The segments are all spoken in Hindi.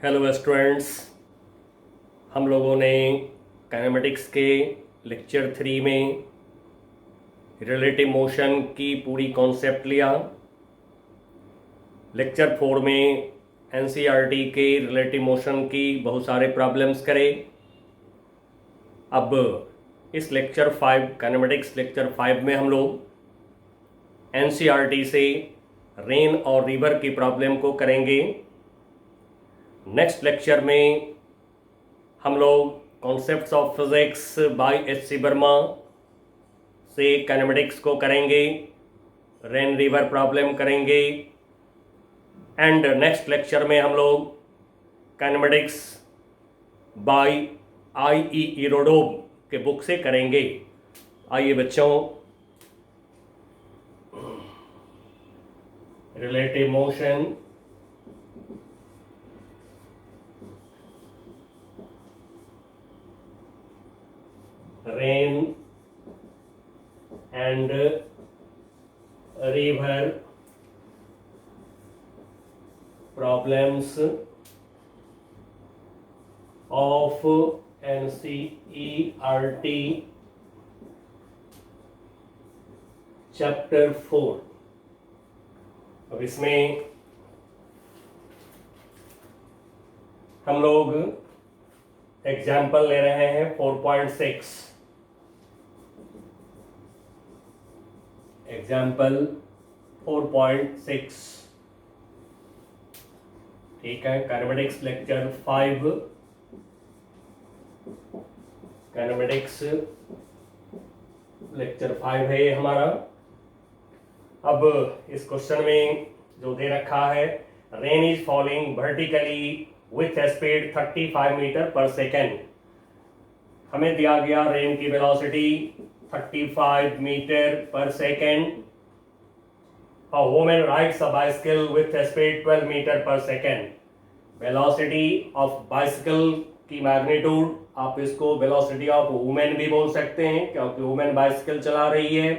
हेलो स्टूडेंट्स, हम लोगों ने काइनेमेटिक्स के लेक्चर 3 में रिलेटिव मोशन की पूरी कॉन्सेप्ट लिया। लेक्चर 4 में एनसीईआरटी के रिलेटिव मोशन की बहुत सारे प्रॉब्लम्स करे। अब इस लेक्चर 5 काइनेमेटिक्स लेक्चर 5 में हम लोग एनसीईआरटी से रेन और रिवर की प्रॉब्लम को करेंगे। नेक्स्ट लेक्चर में हम लोग concepts of physics by HC. Verma से काइनेमेटिक्स को करेंगे, रेन रिवर प्रॉब्लम करेंगे। एंड नेक्स्ट लेक्चर में हम लोग काइनेमेटिक्स बाय आई.ई. इरोडोव के बुक से करेंगे। आइए बच्चों, relative motion, rain and river problems of NCERT chapter 4। अब इसमें हम लोग एग्जाम्पल ले रहे हैं 4.6। एग्जाम्पल 4.6, ठीक है। काइनेमेटिक्स लेक्चर 5, काइनेमेटिक्स लेक्चर 5 है ये हमारा। अब इस क्वेश्चन में जो दे रखा है, rain is falling vertically with speed 35 metre per second. हमें दिया गया रेन की velocity 35 metre per second. A woman rides a bicycle with a speed 12 metre per second. Velocity of bicycle की मैग्नीट्यूड, आप इसको वेलोसिटी ऑफ वुमेन भी बोल सकते हैं क्योंकि वुमेन बाइसिकल चला रही है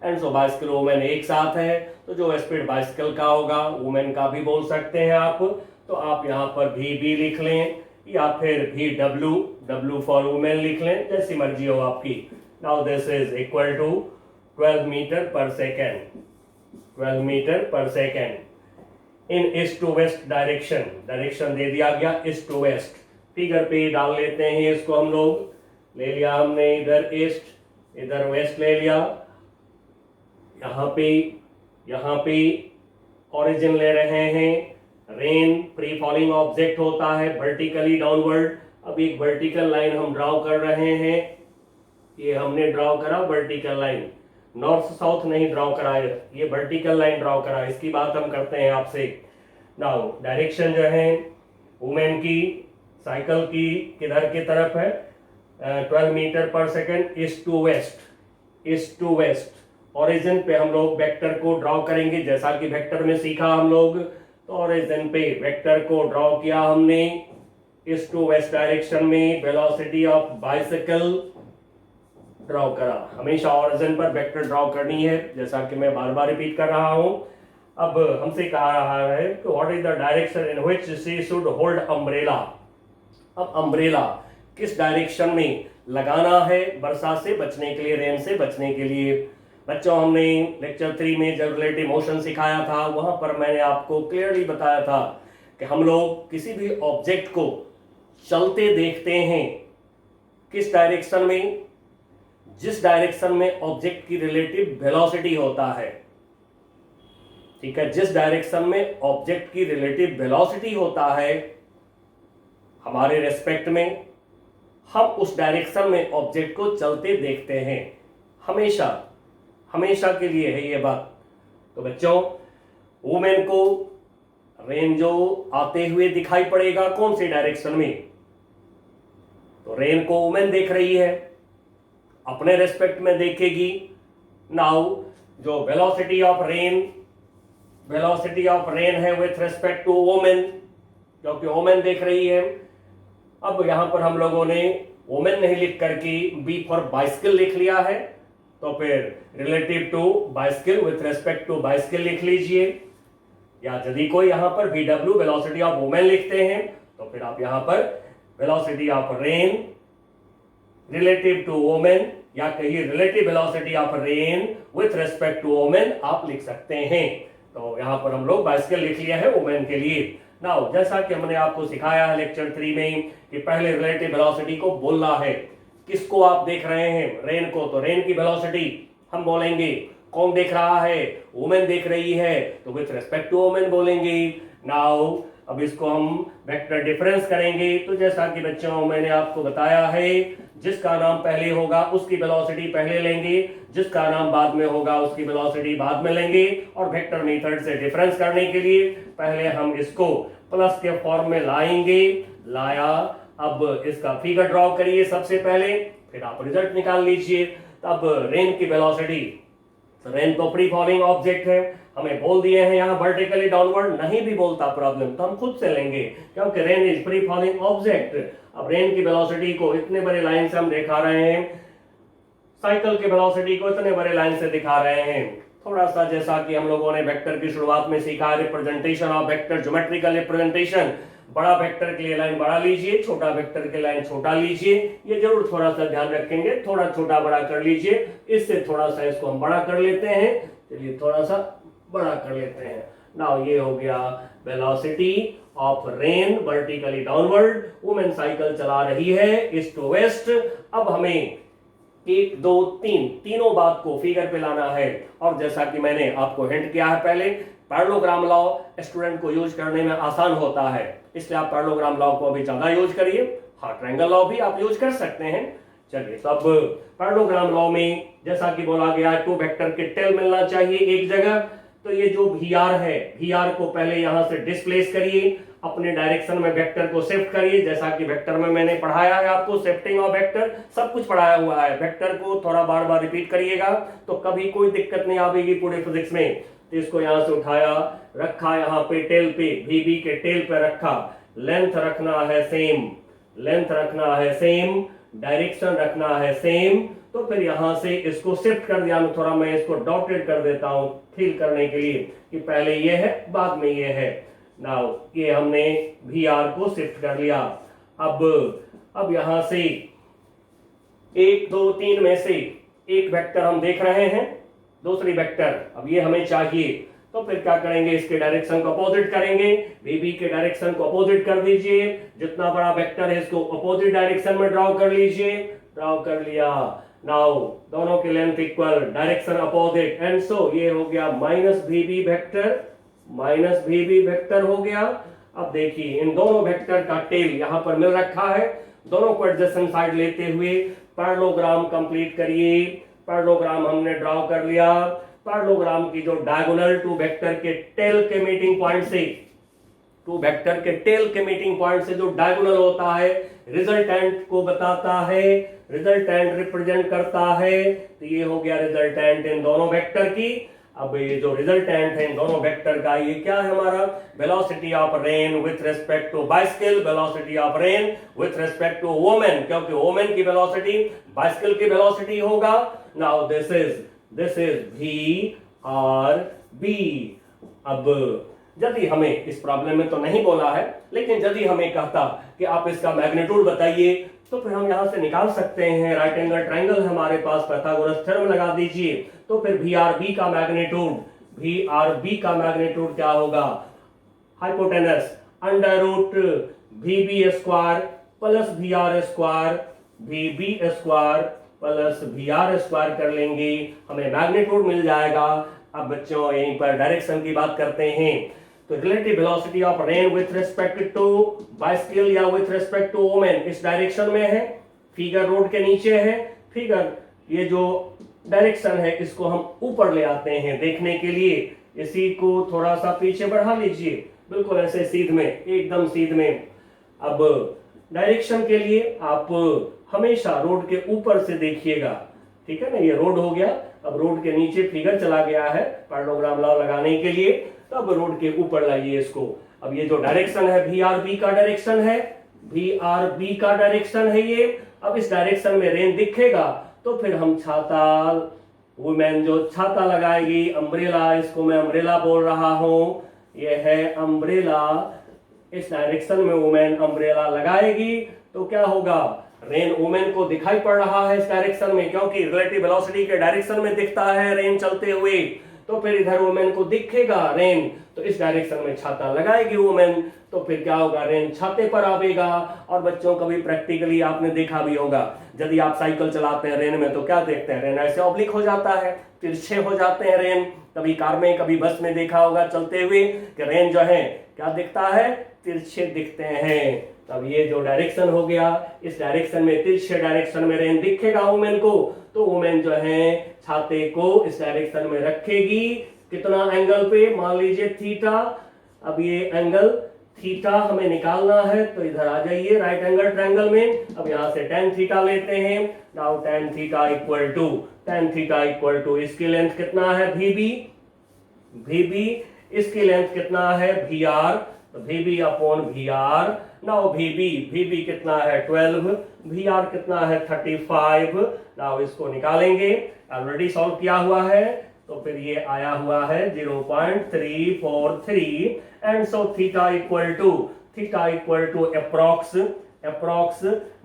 एंड सो बाइसिकल वुमेन एक साथ है, तो जो स्पीड बाइसिकल का होगा वुमेन का भी बोल सकते हैं आप। तो आप यहाँ पर भी लिख लें या फिर भी डब्ल्यू फॉर वुमेन लिख लें, जैसी मर्जी हो आपकी। Now this is equal to 12 metre per second, 12 metre per second in east to west direction. Direction दे दिया गया ईस्ट टू वेस्ट। फिगर पे डाल लेते हैं इसको। हम लोग ले लिया हमने, इधर ईस्ट इधर वेस्ट ले लिया। यहाँ पे ओरिजिन ले रहे हैं। रेन फ्री फॉलिंग ऑब्जेक्ट होता है वर्टिकली डाउनवर्ड। अब एक वर्टिकल लाइन हम ड्रॉ कर रहे हैं। ये हमने ड्रॉ करा वर्टिकल लाइन, नॉर्थ साउथ नहीं ड्रॉ करा, ये वर्टिकल लाइन ड्रॉ करा। इसकी बात हम करते हैं आपसे। नाउ डायरेक्शन जो है वुमेन की साइकिल की किधर की तरफ है, 12 metre per second east to west, east to west. Origin पे हम लोग वेक्टर को ड्रॉ करेंगे, जैसा कि वेक्टर में सीखा हम लोग। तो ओरिजिन पे वेक्टर को ड्रॉ किया हमने ईस्ट टू वेस्ट डायरेक्शन में। वेलोसिटी ऑफ बाइसिकल ड्रॉ करा। हमेशा ओरिजिन पर वेक्टर ड्रॉ करनी है, जैसा कि मैं बार बार रिपीट कर रहा हूं। अब हमसे कहा रहा है कि what is the direction in which she should hold umbrella. अब अम्ब्रेला किस डायरेक्शन में लगाना है वर्षा से बचने के लिए, रेन से बचने के लिए। बच्चों, हमने लेक्चर 3 में जब रिलेटिव मोशन सिखाया था, वहां पर मैंने आपको क्लियरली बताया था कि हम लोग किसी भी ऑब्जेक्ट को चलते देखते हैं किस डायरेक्शन में, जिस डायरेक्शन में ऑब्जेक्ट की रिलेटिव वेलोसिटी होता है। ठीक है, जिस डायरेक्शन में ऑब्जेक्ट की रिलेटिव वेलोसिटी होता है हमारे रेस्पेक्ट में, हम उस डायरेक्शन में ऑब्जेक्ट को चलते देखते हैं। हमेशा हमेशा के लिए है ये बात। तो बच्चों, वुमेन को रेन जो आते हुए दिखाई पड़ेगा कौन सी डायरेक्शन में, तो रेन को वुमेन देख रही है, अपने रेस्पेक्ट में देखेगी। नाउ जो वेलोसिटी ऑफ रेन है विथ रेस्पेक्ट टू वुमेन, क्योंकि वुमेन देख रही है। अब यहां पर हम लोगों ने वुमेन नहीं लिख करके बी फॉर बाइसिकल लिख लिया है, तो फिर relative to bicycle with respect to bicycle लिख लीजिए। या यदि कोई यहां पर VW वेलोसिटी ऑफ वुमेन लिखते हैं तो फिर आप यहाँ पर velocity of rain relative to women या कहिए relative velocity of rain with respect to women आप लिख सकते हैं। तो यहाँ पर हम लोग बाइसिकल लिख लिया है वुमेन के लिए। नाउ जैसा कि हमने आपको सिखाया है लेक्चर 3 में कि पहले रिलेटिव वेलोसिटी को बोलना है। किसको आप देख रहे हैं? रेन को। तो रेन की वेलोसिटी हम बोलेंगे। कौन देख रहा है? वुमेन देख रही है, तो विथ रेस्पेक्ट टू वुमेन बोलेंगे। नाउ अब इसको हम वेक्टर डिफरेंस करेंगे। तो जैसा कि बच्चों मैंने आपको बताया है, जिसका नाम पहले होगा उसकी वेलोसिटी पहले लेंगे, जिसका नाम बाद में होगा उसकी वेलोसिटी बाद में लेंगे। और वेक्टर मेथड से डिफरेंस करने के लिए पहले हम इसको प्लस के फॉर्म में लाएंगे। लाया, अब इसका फिगर ड्रॉ करिए सबसे पहले, फिर आप रिजल्ट निकाल लीजिए। तब रेन की वेलोसिटी, रेन तो फ्री फॉलिंग ऑब्जेक्ट है, हमें बोल दिए हैं यहाँ वर्टिकली डाउनवर्ड, नहीं भी बोलता प्रॉब्लम तो हम खुद से लेंगे क्योंकि rain is free falling object. अब रेन की वेलोसिटी को इतने बड़े लाइन से हम दिखा रहे हैं, साइकिल की वेलोसिटी को इतने बड़े लाइन से दिखा रहे हैं। थोड़ा सा जैसा कि हम लोगों ने वेक्टर की शुरुआत में सीखा, representation of vector, geometrical representation. बड़ा वेक्टर के लिए लाइन बड़ा लीजिए, छोटा वेक्टर के लाइन छोटा लीजिए। ये जरूर थोड़ा सा ध्यान रखेंगे, थोड़ा छोटा बड़ा कर लीजिए। इससे थोड़ा सा इसको हम बड़ा कर लेते हैं। चलिए थोड़ा सा बड़ा कर लेते हैं। नाउ ये हो गया velocity of rain vertically downward. Women cycle चला रही है ईस्ट टू वेस्ट। अब हमें 1 2 3 तीनों बात को फिगर पे लाना है। और जैसा कि मैंने आपको हिंट किया है पहले, पैरेललोग्राम लॉ स्टूडेंट को यूज करने में आसान होता है, इसलिए आप पैरेललोग्राम लॉ को अभी ज्यादा यूज करिए। हाँ, ट्रायंगल लॉ भी आप यूज कर सकते हैं। चलिए, तो अब पैरेललोग्राम लॉ में जैसा कि बोला गया, टू वेक्टर के टेल मिलना चाहिए एक जगह। तो ये जो VR है, VR को पहले यहां से डिस्प्लेस करिए, अपने डायरेक्शन में वेक्टर को शिफ्ट करिए। जैसा कि वेक्टर में मैंने पढ़ाया है आपको, शिफ्टिंग ऑफ वेक्टर सब कुछ पढ़ाया हुआ है। वेक्टर को थोड़ा बार बार रिपीट करिएगा तो कभी कोई दिक्कत नहीं आएगी पूरे फिजिक्स में। तो इसको यहां से उठाया, रखा यहाँ पे टेल पे, VB के टेल पे रखा। लेंथ रखना है सेम, लेंथ रखना है सेम, डायरेक्शन रखना है सेम। तो फिर यहां से इसको शिफ्ट कर दिया। थोड़ा मैं इसको डॉटेड कर देता हूं फील करने के लिए कि पहले ये है बाद में ये है। नाउ ये हमने VR को शिफ्ट कर लिया। अब यहां से 1 2 3 में से एक वेक्टर हम देख रहे हैं, दूसरी वेक्टर अब ये हमें चाहिए। तो फिर क्या करेंगे, इसके डायरेक्शन को अपोजिट करेंगे। VB के डायरेक्शन को अपोजिट कर दीजिए। जितना बड़ा वेक्टर है इसको अपोजिट डायरेक्शन में ड्रॉ कर लीजिए। ड्रॉ कर लिया। नाउ दोनों की length equal, direction opposite, and so ये हो गया -VB वेक्टर, -VB वेक्टर हो गया। अब देखिए इन दोनों वेक्टर का टेल यहाँ पर मिल रखा है। दोनों को एडजेसेंट साइड लेते हुए पैरेललोग्राम कंप्लीट करिए। पैरेललोग्राम हमने ड्रॉ कर लिया। पैरेललोग्राम की जो डायगोनल टू वेक्टर के टेल के मीटिंग पॉइंट से, टू वेक्टर के टेल के मीटिंग पॉइंट से जो डायगोनल होता है, रिजल्टेंट को बताता है, रिजल्टेंट रिप्रेजेंट करता है। तो ये हो गया रिजल्टेंट इन दोनों वेक्टर की। अब ये जो रिजल्टेंट है इन दोनों वेक्टर का, ये क्या है हमारा, velocity of rain with respect to bicycle, velocity of rain with respect to women, क्योंकि वुमेन की वेलोसिटी बाइसिकल की वेलोसिटी होगा। Now this is VRB। अब यदि हमें इस प्रॉब्लम में तो नहीं बोला है, लेकिन यदि हमें कहता कि आप इसका मैग्नीट्यूड बताइए, तो फिर हम यहां से निकाल सकते हैं। राइट एंगल ट्रायंगल हमारे पास, पाइथागोरस थ्योरम लगा दीजिए। तो फिर VRB का मैग्नीट्यूड क्या होगा, hypotenuse under root VB square plus VR square, VB square plus VR square कर लेंगे, हमें मैग्नीट्यूड मिल जाएगा। अब बच्चों यहीं पर डायरेक्शन की बात करते हैं। तो relative velocity of rain with respect to bicycle या विथ रिस्पेक्ट टू वुमेन इस डायरेक्शन में है। फिगर रोड के नीचे है। फिगर ये जो डायरेक्शन है इसको हम ऊपर ले आते हैं देखने के लिए। इसी को थोड़ा सा पीछे बढ़ा लीजिए, बिल्कुल ऐसे सीध में, एकदम सीध में। अब डायरेक्शन के लिए आप हमेशा रोड के ऊपर से देखिएगा, ठीक है ना। ये रोड हो गया। अब रोड के नीचे फिगर चला गया है पैरेललोग्राम लॉ लगाने के लिए। तो अब रोड के ऊपर लाइए इसको। अब ये जो डायरेक्शन है VRB का डायरेक्शन है, VRB का डायरेक्शन है ये। अब इस डायरेक्शन में रेन दिखेगा तो फिर हम छाता, वुमेन जो छाता लगाएगी, अम्ब्रेला, इसको मैं अम्ब्रेला बोल रहा हूं, ये है अम्ब्रेला। इस डायरेक्शन में वुमेन अम्ब्रेला लगाएगी तो क्या होगा, रेन वुमेन को दिखाई पड़ रहा है इस डायरेक्शन में, क्योंकि रिलेटिव वेलोसिटी के डायरेक्शन में दिखता है रेन चलते हुए, तो फिर इधर वुमेन को दिखेगा रेन, तो इस डायरेक्शन में छाता लगाएगी वुमेन, तो फिर क्या होगा, रेन छाते पर आवेगा। और बच्चों कभी प्रैक्टिकली आपने देखा भी होगा, यदि आप साइकिल चलाते हैं रेन में तो क्या देखते हैं, रेन ऐसे ऑब्लिक हो जाता है, तिरछे हो जाते हैं रेन। कभी कार में कभी बस में देखा होगा चलते हुए कि रेन जो है क्या दिखता है, तिरछे दिखते हैं। तब ये जो डायरेक्शन हो गया, इस डायरेक्शन में, तिरछे डायरेक्शन में रेन दिखेगा वुमेन को, तो वुमेन जो है छाते को इस डायरेक्शन में रखेगी, कितना एंगल पे, मान लीजिए थीटा। अब ये एंगल थीटा हमें निकालना है, तो इधर आ जाइए राइट एंगल ट्रायंगल में। अब यहां से tan थीटा लेते हैं। Now tan theta equal to इसकी लेंथ कितना है VB, इसकी लेंथ कितना है VR, तो VB upon VR। Now VB कितना है 12, VR कितना है 35। नाउ इसको निकालेंगे, ऑलरेडी सॉल्व किया हुआ है, तो फिर ये आया हुआ है 0.343 and so theta equal to approx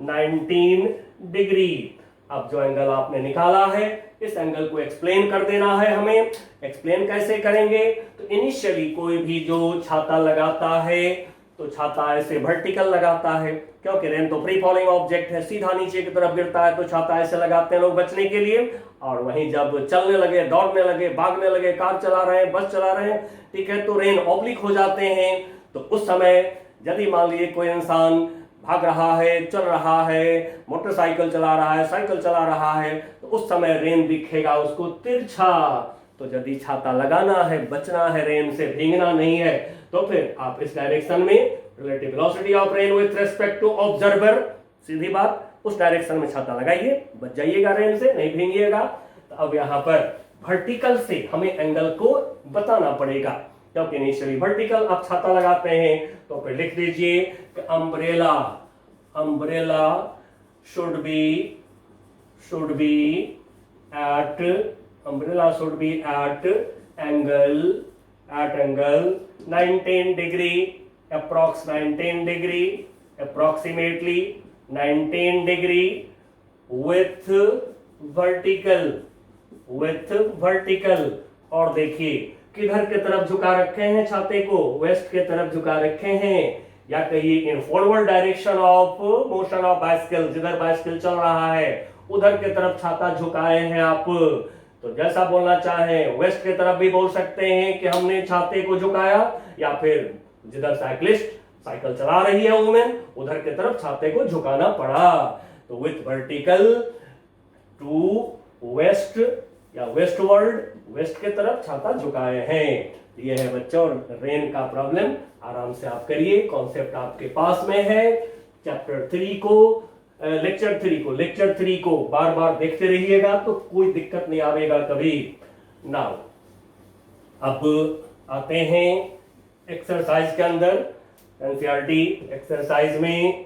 19 degree. अब जो एंगल आपने निकाला है, इस एंगल को एक्सप्लेन कर देना है हमें। एक्सप्लेन कैसे करेंगे, तो इनिशियली कोई भी जो छाता लगाता है तो छाता ऐसे वर्टिकल लगाता है, क्योंकि रेन तो फ्री फॉलिंग ऑब्जेक्ट है, सीधा नीचे की तरफ गिरता है, तो छाता ऐसे लगाते हैं लोग बचने के लिए। और वहीं जब चलने लगे, दौड़ने लगे, भागने लगे, कार चला रहे हैं, बस चला रहे हैं, ठीक है, तो रेन ऑब्लिक हो जाते हैं। तो उस समय यदि मान लीजिए कोई इंसान भाग रहा है, चल रहा है, मोटरसाइकिल चला रहा है, साइकिल चला रहा है, तो उस समय रेन दिखेगा उसको तिरछा। तो यदि छाता लगाना है, बचना है रेन से, भीगना नहीं है, तो फिर आप इस डायरेक्शन में relative velocity of rain with respect to observer, सीधी बात, उस डायरेक्शन में छाता लगाइए, बच जाइएगा रेन से, नहीं भींगिएगा। तो अब यहाँ पर वर्टिकल से हमें एंगल को बताना पड़ेगा, क्योंकि इनिशियली वर्टिकल आप छाता लगाते हैं, तो फिर लिख दीजिए कि umbrella should be at angle 19 degree, approximately 19 degree with vertical। और देखिए किधर की तरफ झुका रखे हैं छाते को, वेस्ट के तरफ झुका रखे हैं, या कहिए in forward direction of motion of bicycle, जिधर बाइसिकल चल रहा है उधर के तरफ छाता झुकाए हैं आप। तो जैसा बोलना चाहें, वेस्ट के तरफ भी बोल सकते हैं कि हमने छाते को झुकाया, या फिर जिधर साइकिलिस्ट साइकिल चला रही है वुमेन, उधर के तरफ छाते को झुकाना पड़ा। तो विथ वर्टिकल टू वेस्ट या वेस्टवर्ड, वेस्ट के तरफ छाता झुकाए हैं। ये है बच्चों रेन का प्रॉब्लम, आराम से आप करिए, कॉन्सेप्ट आपके पास में है। चैप्टर 3 को, लेक्चर 3 को बार बार देखते रहिएगा, तो कोई दिक्कत नहीं आवेगा कभी। नाउ अब आते हैं एक्सरसाइज के अंदर। एनसीईआरटी एक्सरसाइज में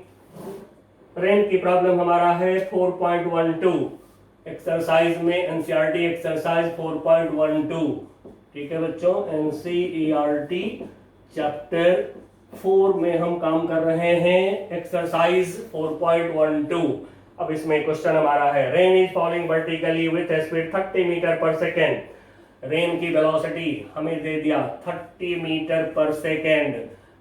रेन की प्रॉब्लम हमारा है 4.12, एक्सरसाइज में एनसीईआरटी एक्सरसाइज 4.12, ठीक है बच्चों। एनसीईआरटी चैप्टर 4 में हम काम कर रहे हैं, एक्सरसाइज 4.12। अब इसमें क्वेश्चन हमारा है, rain is falling vertically with speed 30 metre per second. Rain की वेलोसिटी हमें दे दिया 30 metre per second.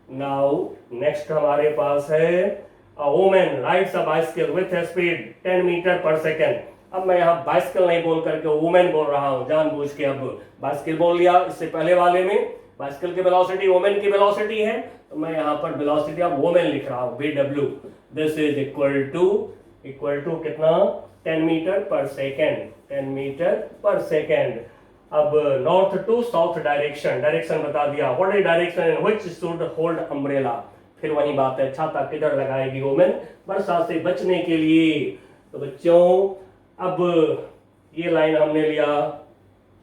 Now next हमारे पास है, a woman rides a bicycle with speed 10 metre per second. अब मैं यहाँ बाइसिकल नहीं बोल करके वुमेन बोल रहा हूँ जानबूझ के, अब बाइसिकल बोल लिया। इससे पहले वाले में बाइसिकल की वेलोसिटी वुमेन की वेलोसिटी है, तो मैं यहाँ पर वेलोसिटी ऑफ वुमेन लिख रहा हूँ BW। This is equal to कितना, 10 metre per second, 10 metre per second. अब नॉर्थ टू साउथ डायरेक्शन बता दिया, what is direction in which should hold umbrella. फिर वही बात है, छाता किधर लगाएगी वुमेन बरसात से बचने के लिए। तो बच्चों अब ये लाइन हमने लिया,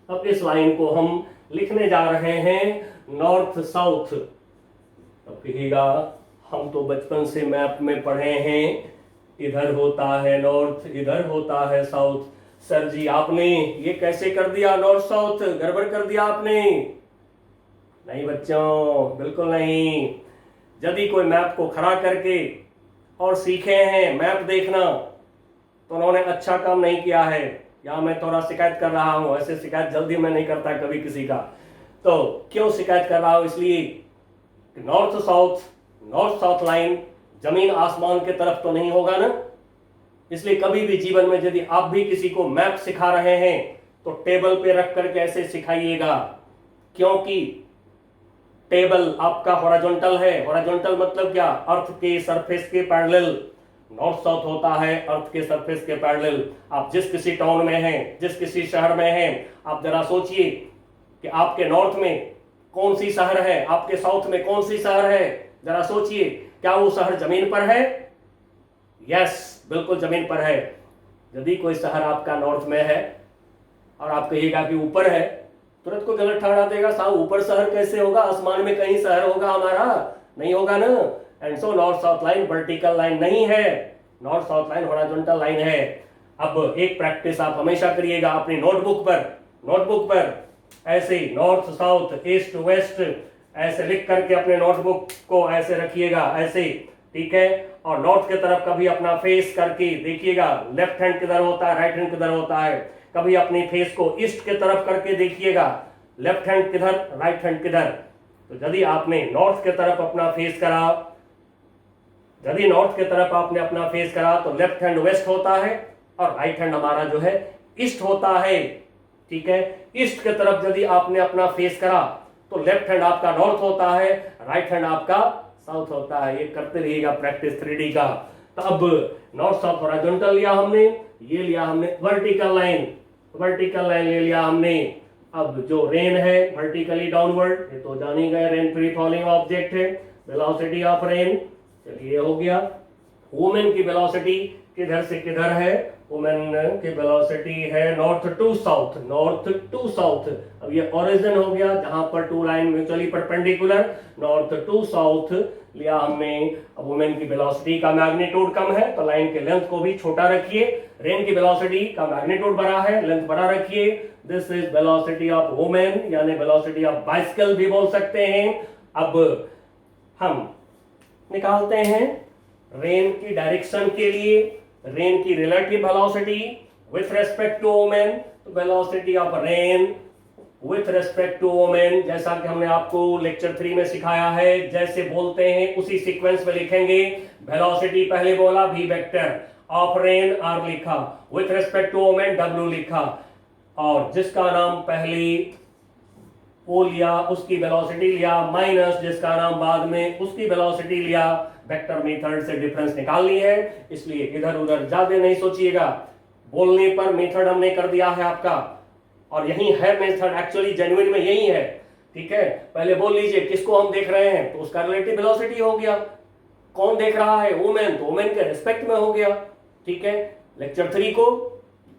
अब इस लाइन को हम लिखने जा रहे हैं नॉर्थ साउथ। अब कहिएगा, हम तो बचपन से मैप में पढ़े हैं, इधर होता है नॉर्थ, इधर होता है साउथ। सर जी आपने ये कैसे कर दिया, नॉर्थ साउथ गड़बड़ कर दिया आपने। नहीं बच्चों, बिल्कुल नहीं। यदि कोई मैप को खड़ा करके और सीखे हैं मैप देखना तो उन्होंने अच्छा काम नहीं किया है। या मैं थोड़ा शिकायत कर रहा हूं, ऐसे शिकायत जल्दी मैं नहीं करता कभी किसी का। तो क्यों शिकायत कर रहा हूं? इसलिए नॉर्थ साउथ लाइन जमीन आसमान के तरफ तो नहीं होगा ना। इसलिए कभी भी जीवन में यदि आप भी किसी को मैप सिखा रहे हैं तो टेबल पे रख करके ऐसे सिखाइएगा, क्योंकि टेबल आपका हॉरिजॉन्टल है। हॉरिजॉन्टल मतलब क्या? अर्थ के सरफेस के पैरेलल नॉर्थ साउथ होता है, अर्थ के सरफेस के पैरेलल। आप जिस किसी टाउन में हैं, जिस किसी शहर में हैं, आप जरा सोचिए कि आपके नॉर्थ में कौन सी शहर है, आपके साउथ में कौन सी शहर है। जरा सोचिए, क्या वो शहर जमीन पर है? यस, बिल्कुल जमीन पर है। यदि कोई शहर आपका नॉर्थ में है और आप कहिएगा कि ऊपर है, तुरंत को गलत ठहरा देगा। साहब ऊपर शहर कैसे होगा? आसमान में कहीं शहर होगा हमारा? नहीं होगा ना। And so north south line vertical line नहीं है, north south line horizontal line है। अब एक प्रैक्टिस आप हमेशा करिएगा अपनी नोटबुक पर ऐसे नॉर्थ साउथ ईस्ट वेस्ट ऐसे लिख करके अपने नोटबुक को ऐसे रखिएगा, ऐसे, ठीक है। और नॉर्थ की तरफ कभी अपना फेस करके देखिएगा, लेफ्ट हैंड किधर होता है, राइट हैंड किधर होता है। कभी अपनी फेस को ईस्ट की तरफ करके देखिएगा, लेफ्ट हैंड किधर, राइट हैंड किधर। तो यदि आपने नॉर्थ की तरफ अपना फेस करा, यदि नॉर्थ की तरफ आपने अपना फेस करा तो लेफ्ट हैंड वेस्ट होता है और राइट हैंड हमारा जो है ईस्ट होता है, ठीक है। ईस्ट की तरफ यदि आपने अपना फेस करा तो लेफ्ट हैंड आपका नॉर्थ होता है, राइट हैंड आपका साउथ होता है। ये करते रहिएगा प्रैक्टिस 3D का। तो अब नॉर्थ साउथ हॉरिजॉन्टल लिया हमने, ये लिया हमने वर्टिकल लाइन ले लिया हमने। अब जो रेन है वर्टिकली डाउनवर्ड, ये तो जान ही गए, रेन फ्री फॉलिंग ऑब्जेक्ट है, वेलोसिटी ऑफ रेन, चलिए हो गया। वुमेन की वेलोसिटी किधर से किधर है? वुमेन की वेलोसिटी है नॉर्थ टू साउथ। अब ये ओरिजिन हो गया जहां पर two line mutually perpendicular, north to south लिया हमने। अब वुमेन की वेलोसिटी का मैग्नीट्यूड कम है तो लाइन के लेंथ को भी छोटा रखिए। रेन की वेलोसिटी का मैग्नीट्यूड बड़ा है, लेंथ बड़ा रखिए। This is velocity of women, यानी वेलोसिटी ऑफ बाइसिकल भी बोल सकते हैं। अब हम निकालते हैं रेन की डायरेक्शन के लिए रेन की relative velocity with respect to women. Velocity of rain with respect to women, जैसा कि हमने आपको लेक्चर 3 में सिखाया है, जैसे बोलते हैं उसी सीक्वेंस में लिखेंगे। वेलोसिटी पहले बोला v vector of rain r लिखा, with respect to women w लिखा, और जिसका नाम पहले वो लिया उसकी वेलोसिटी लिया, माइनस जिसका नाम बाद में उसकी वेलोसिटी लिया। वेक्टर मेथड से डिफरेंस निकालनी है, इसलिए इधर उधर ज्यादा नहीं सोचिएगा। बोलने पर मेथड हमने कर दिया है आपका, और यही है मेथड, एक्चुअली जेन्युइन में यही है, ठीक है। पहले बोल लीजिए किसको हम देख रहे हैं, तो उसका रिलेटिव वेलोसिटी हो गया। कौन देख रहा है? वुमेन, तो वुमेन के रिस्पेक्ट में हो गया, ठीक है। लेक्चर 3 को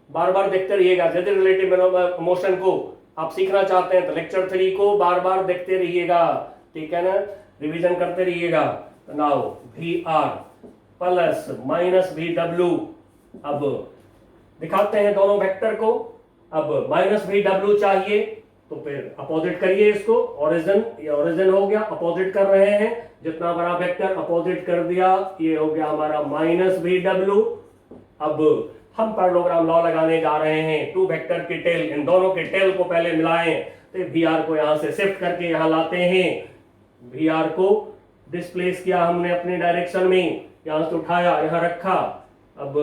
बार बार देखते रहिएगा। यदि रिलेटिव मोशन को आप सीखना चाहते हैं तो लेक्चर 3 को बार बार देखते रहिएगा, ठीक है ना, रिवीजन करते रहिएगा। Now VR plus minus VW, अब दिखाते हैं दोनों वेक्टर को। अब माइनस VW चाहिए तो फिर अपोजिट करिए इसको, ओरिजिन, ये ओरिजिन हो गया, अपोजिट कर रहे हैं, जितना बड़ा वेक्टर अपोजिट कर दिया, ये हो गया हमारा माइनस VW। अब हम पैरेललोग्राम लॉ लगाने जा रहे हैं, टू वेक्टर की टेल, इन दोनों के टेल को पहले मिलाएं, तो VR को यहां से शिफ्ट करके यहां लाते हैं। VR को डिस्प्लेस किया हमने अपने डायरेक्शन में, यहां से उठाया यहां रखा। अब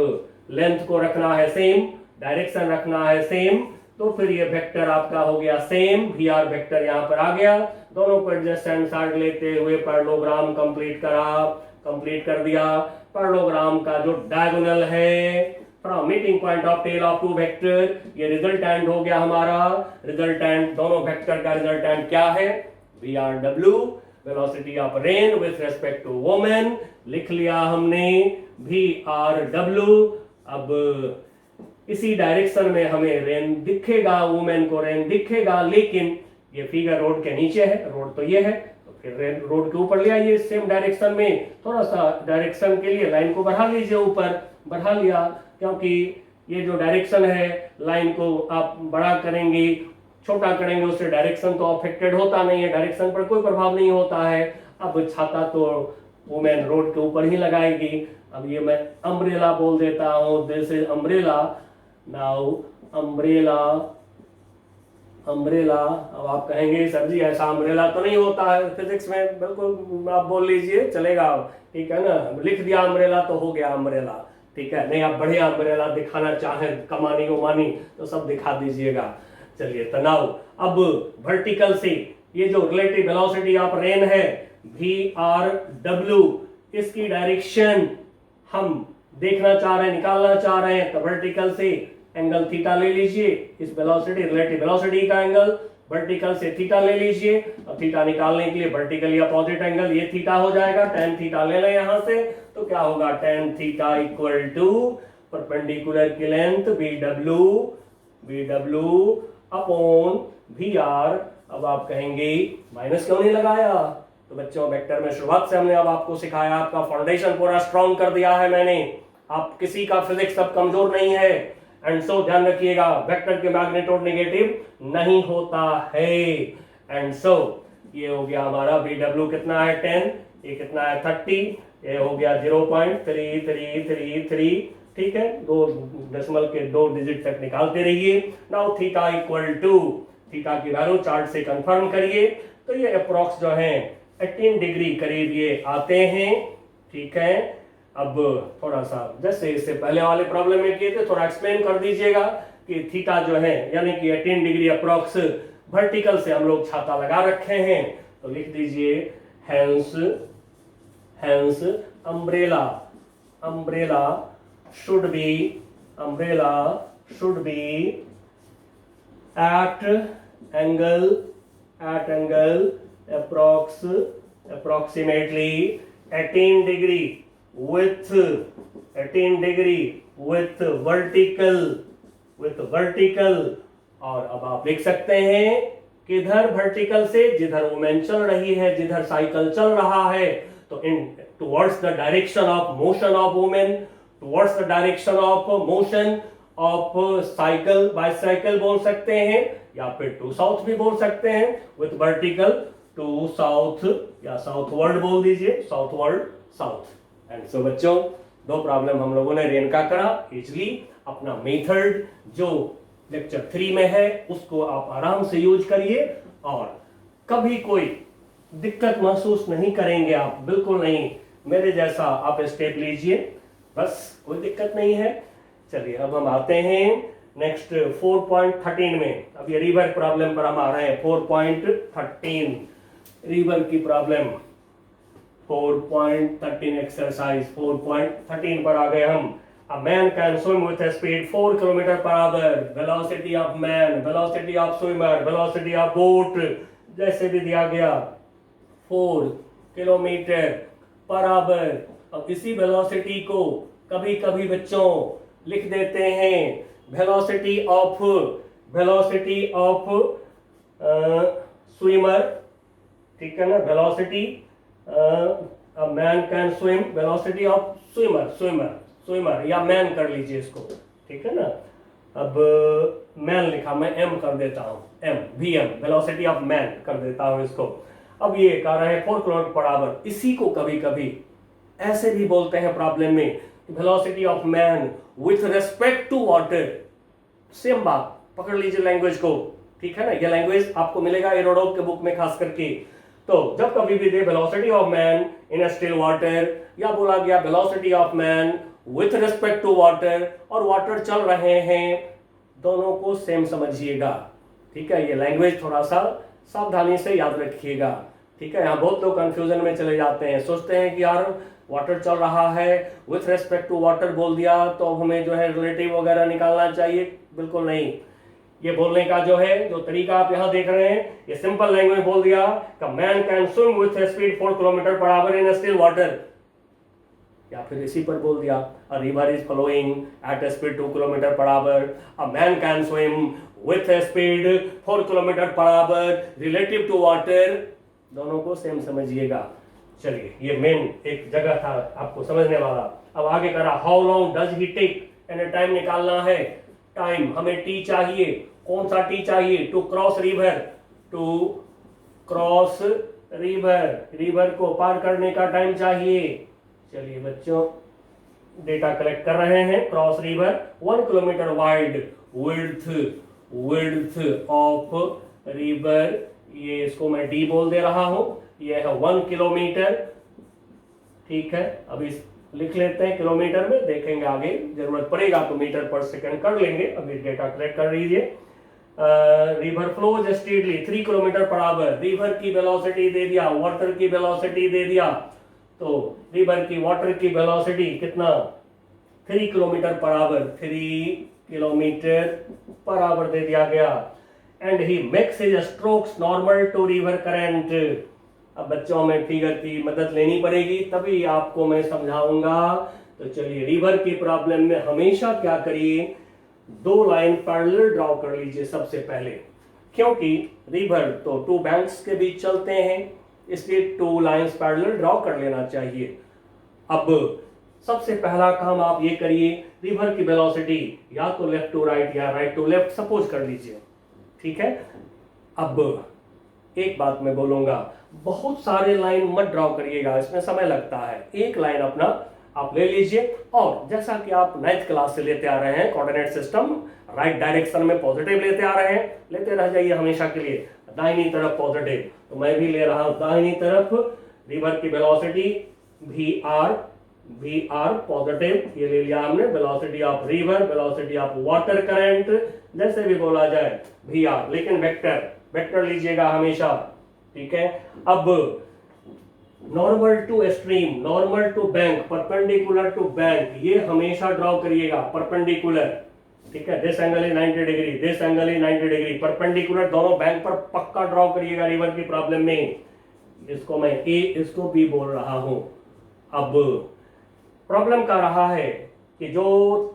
लेंथ को रखना है सेम, डायरेक्शन रखना है सेम, तो फिर ये वेक्टर आपका हो गया सेम, VR वेक्टर यहां पर आ गया। दोनों को एडजेसेंट साइड लेते हुए पैरेललोग्राम कंप्लीट कर दिया। पैरेललोग्राम का जो डायगोनल है from meeting point of tail of two vector, ये रिजल्टेंट हो गया हमारा। रिजल्टेंट, दोनों वेक्टर का रिजल्टेंट क्या है? VRW, velocity of rain with respect to women, लिख लिया हमने VRW। अब इसी डायरेक्शन में हमें रेन दिखेगा, वुमेन को रेन दिखेगा, लेकिन ये फिगर रोड के नीचे है, रोड तो ये है, तो फिर रेन रोड के ऊपर ले आइए सेम डायरेक्शन में। थोड़ा सा डायरेक्शन के लिए लाइन को बढ़ा लीजिए, ऊपर बढ़ा लिया, क्योंकि ये जो डायरेक्शन है लाइन को आप बड़ा करेंगे छोटा करेंगे उससे डायरेक्शन तो अफेक्टेड होता नहीं है, डायरेक्शन पर कोई प्रभाव नहीं होता है। अब छाता तो वुमेन रोड के ऊपर ही लगाएगी। अब ये मैं अम्ब्रेला बोल देता हूँ, this is umbrella. Now umbrella, umbrella. अब आप कहेंगे सर जी ऐसा अम्ब्रेला तो नहीं होता है फिजिक्स में, बिल्कुल आप बोल लीजिए चलेगा, ठीक है ना, लिख दिया अम्ब्रेला तो हो गया अम्ब्रेला, ठीक है। नहीं आप बढ़िया अम्ब्रेला दिखाना चाहें, कमानी उमानी, तो सब दिखा दीजिएगा। चलिए तनाव, अब वर्टिकल से ये जो रिलेटिव वेलोसिटी ऑफ रेन है VRW, इसकी डायरेक्शन हम देखना चाह रहे हैं, निकालना चाह रहे हैं, तो वर्टिकल से एंगल थीटा ले लीजिए, इस वेलोसिटी रिलेटिव वेलोसिटी का एंगल, वर्टिकल से थीटा ले लीजिए, और थीटा निकालने के लिए वर्टिकली अपोजिट एंगल ये थीटा हो जाएगा, tan थीटा ले लें यहां से, तो क्या होगा tan theta equal to perpendicular की लेंथ BW अपॉन VR। अब आप कहेंगे माइनस क्यों नहीं लगाया, तो बच्चों वेक्टर में शुरुआत से हमने अब आपको सिखाया, आपका फाउंडेशन पूरा स्ट्रॉन्ग कर दिया है मैंने, आप किसी का फिजिक्स अब कमजोर नहीं है। एंड सो ध्यान रखिएगा वेक्टर के मैग्नीट्यूड नेगेटिव नहीं होता है। एंड सो ये हो गया हमारा BW कितना है 10, ये कितना है 30, ये हो गया 0.3333, ठीक है, दो डेसिमल के 2 डिजिट तक निकालते रहिए। Now theta equal to, theta की वैल्यू चार्ट से कंफर्म करिए, तो ये अप्रोक्स जो है 18 डिग्री करीब ये आते हैं, ठीक है। अब थोड़ा सा जैसे इससे पहले वाले प्रॉब्लम में किए थे, थोड़ा एक्सप्लेन कर दीजिएगा कि थीटा जो है यानी कि 18 डिग्री अप्रोक्स वर्टिकल से हम लोग छाता लगा रखे हैं, तो लिख दीजिए hence umbrella, umbrella should B at angle approximately 18 degree with vertical। और अब आप लिख सकते हैं किधर वर्टिकल से, जिधर वुमेन चल रही है, जिधर साइकिल चल रहा है, तो इन towards the direction of motion of women, towards the direction of motion of cycle, bicycle बोल सकते हैं, या फिर टू साउथ भी बोल सकते हैं, विथ वर्टिकल टू साउथ या साउथवर्ड बोल दीजिए, साउथवर्ड साउथ। एंड सो बच्चों दो प्रॉब्लम हम लोगों ने रेन का करा इजली। अपना मेथड जो लेक्चर 3 में है उसको आप आराम से यूज करिए, और कभी कोई दिक्कत महसूस नहीं करेंगे आप, बिल्कुल नहीं, मेरे जैसा आप स्टेप लीजिए, बस कोई दिक्कत नहीं है। चलिए अब हम आते हैं नेक्स्ट 4.13 में। अब ये रिवर प्रॉब्लम पर हम आ रहे हैं 4.13, रिवर की प्रॉब्लम 4.13 एक्सरसाइज 4.13 पर आ गए हम। A man can swim with a speed 4 km per hour, velocity of man, velocity of swimmer, velocity of boat, जैसे भी दिया गया 4 किलोमीटर पर आवर। अब इसी वेलोसिटी को कभी कभी बच्चों लिख देते हैं वेलोसिटी ऑफ स्विमर, ठीक है ना, velocity a man can swim, velocity of swimmer या मैन कर लीजिए इसको, ठीक है ना। अब मैन लिखा, मैं एम कर देता हूँ, VM वेलोसिटी ऑफ मैन कर देता हूँ इसको। अब ये कह रहे हैं 4 किलोमीटर पर आवर, इसी को कभी कभी ऐसे भी बोलते हैं प्रॉब्लम में, velocity of man with respect to water. Same बात, पकड़ लीजिए लैंग्वेज को, ठीक है ना, ये लैंग्वेज आपको मिलेगा एरोडोक के बुक में खास करके। तो जब कभी भी the velocity of man in a still water, या बोला गया velocity of man with respect to water, और वाटर चल रहे हैं, दोनों को सेम समझिएगा, ठीक है। ये लैंग्वेज थोड़ा सा सावधानी से याद रखिएगा, ठीक है। यहाँ बहुत लोग कंफ्यूजन में चले जाते हैं, सोचते हैं कि यार वाटर चल रहा है, विथ रेस्पेक्ट टू वाटर बोल दिया तो हमें जो है रिलेटिव वगैरह निकालना चाहिए, बिल्कुल नहीं। ये बोलने का जो है जो तरीका आप यहाँ देख रहे हैं, ये सिंपल लैंग्वेज बोल दिया कि man can swim with a speed 4 kilometre per hour in still water, या फिर इसी पर बोल दिया a river is flowing at a speed 2 kilometre per hour, a man can swim with a speed 4 kilometre per hour relative to water, दोनों को सेम समझिएगा। चलिए ये मेन एक जगह था आपको समझने वाला। अब आगे करा, how long does he take, यानी टाइम निकालना है, टाइम हमें टी चाहिए, कौन सा टी चाहिए, टू क्रॉस रिवर को पार करने का टाइम चाहिए। चलिए बच्चों, डेटा कलेक्ट कर रहे हैं। Cross river 1 kilometre wide width of river, ये इसको मैं डी बोल दे रहा हूं, ये है 1 किलोमीटर। ठीक है, अभी लिख लेते हैं किलोमीटर में, देखेंगे आगे जरूरत पड़ेगा तो मीटर पर सेकंड कर लेंगे। अभी डेटा कलेक्ट कर लीजिए। River flows speedly 3 kilometre per hour. River की वेलोसिटी दे दिया, वाटर की वेलोसिटी दे दिया, तो रिवर की वाटर की वेलोसिटी कितना, 3 kilometre per hour, 3 kilometre per hour दे दिया गया। And he makes his strokes normal to river current. अब बच्चों में फिगर की मदद लेनी पड़ेगी, तभी आपको मैं समझाऊंगा। तो चलिए, रिवर की प्रॉब्लम में हमेशा क्या करिए, 2 लाइन पैरेलल ड्रॉ कर लीजिए सबसे पहले, क्योंकि रिवर तो 2 बैंक्स के बीच चलते हैं, इसलिए 2 लाइंस पैरेलल ड्रॉ कर लेना चाहिए। अब सबसे पहला काम आप ये करिए, रिवर की वेलोसिटी या तो लेफ्ट टू राइट या राइट टू लेफ्ट सपोज कर लीजिए। ठीक है, अब एक बात मैं बोलूंगा, बहुत सारे लाइन मत ड्रॉ करिएगा, इसमें समय लगता है। एक लाइन अपना आप ले लीजिए, और जैसा कि आप 9th क्लास से लेते आ रहे हैं कोऑर्डिनेट सिस्टम, राइट डायरेक्शन में पॉजिटिव लेते आ रहे हैं, लेते रह जाइए हमेशा के लिए। दाहिनी तरफ पॉजिटिव, तो मैं भी ले रहा हूं दाहिनी तरफ। रिवर की वेलोसिटी वी आर पॉजिटिव, ये ले लिया हमने। Velocity of river, velocity of water current, जैसे भी बोला जाए वी आर, लेकिन वेक्टर लीजिएगा हमेशा। ठीक है, अब normal to stream, normal to bank, perpendicular to bank, ये हमेशा ड्रॉ करिएगा परपेंडिकुलर। ठीक है, this angle is 90 degree, this angle is 90 degree, perpendicular दोनों बैंक पर पक्का ड्रॉ करिएगा रिवर की प्रॉब्लम में। इसको मैं ए, इसको बी बोल रहा हूं। अब प्रॉब्लम का रहा है कि जो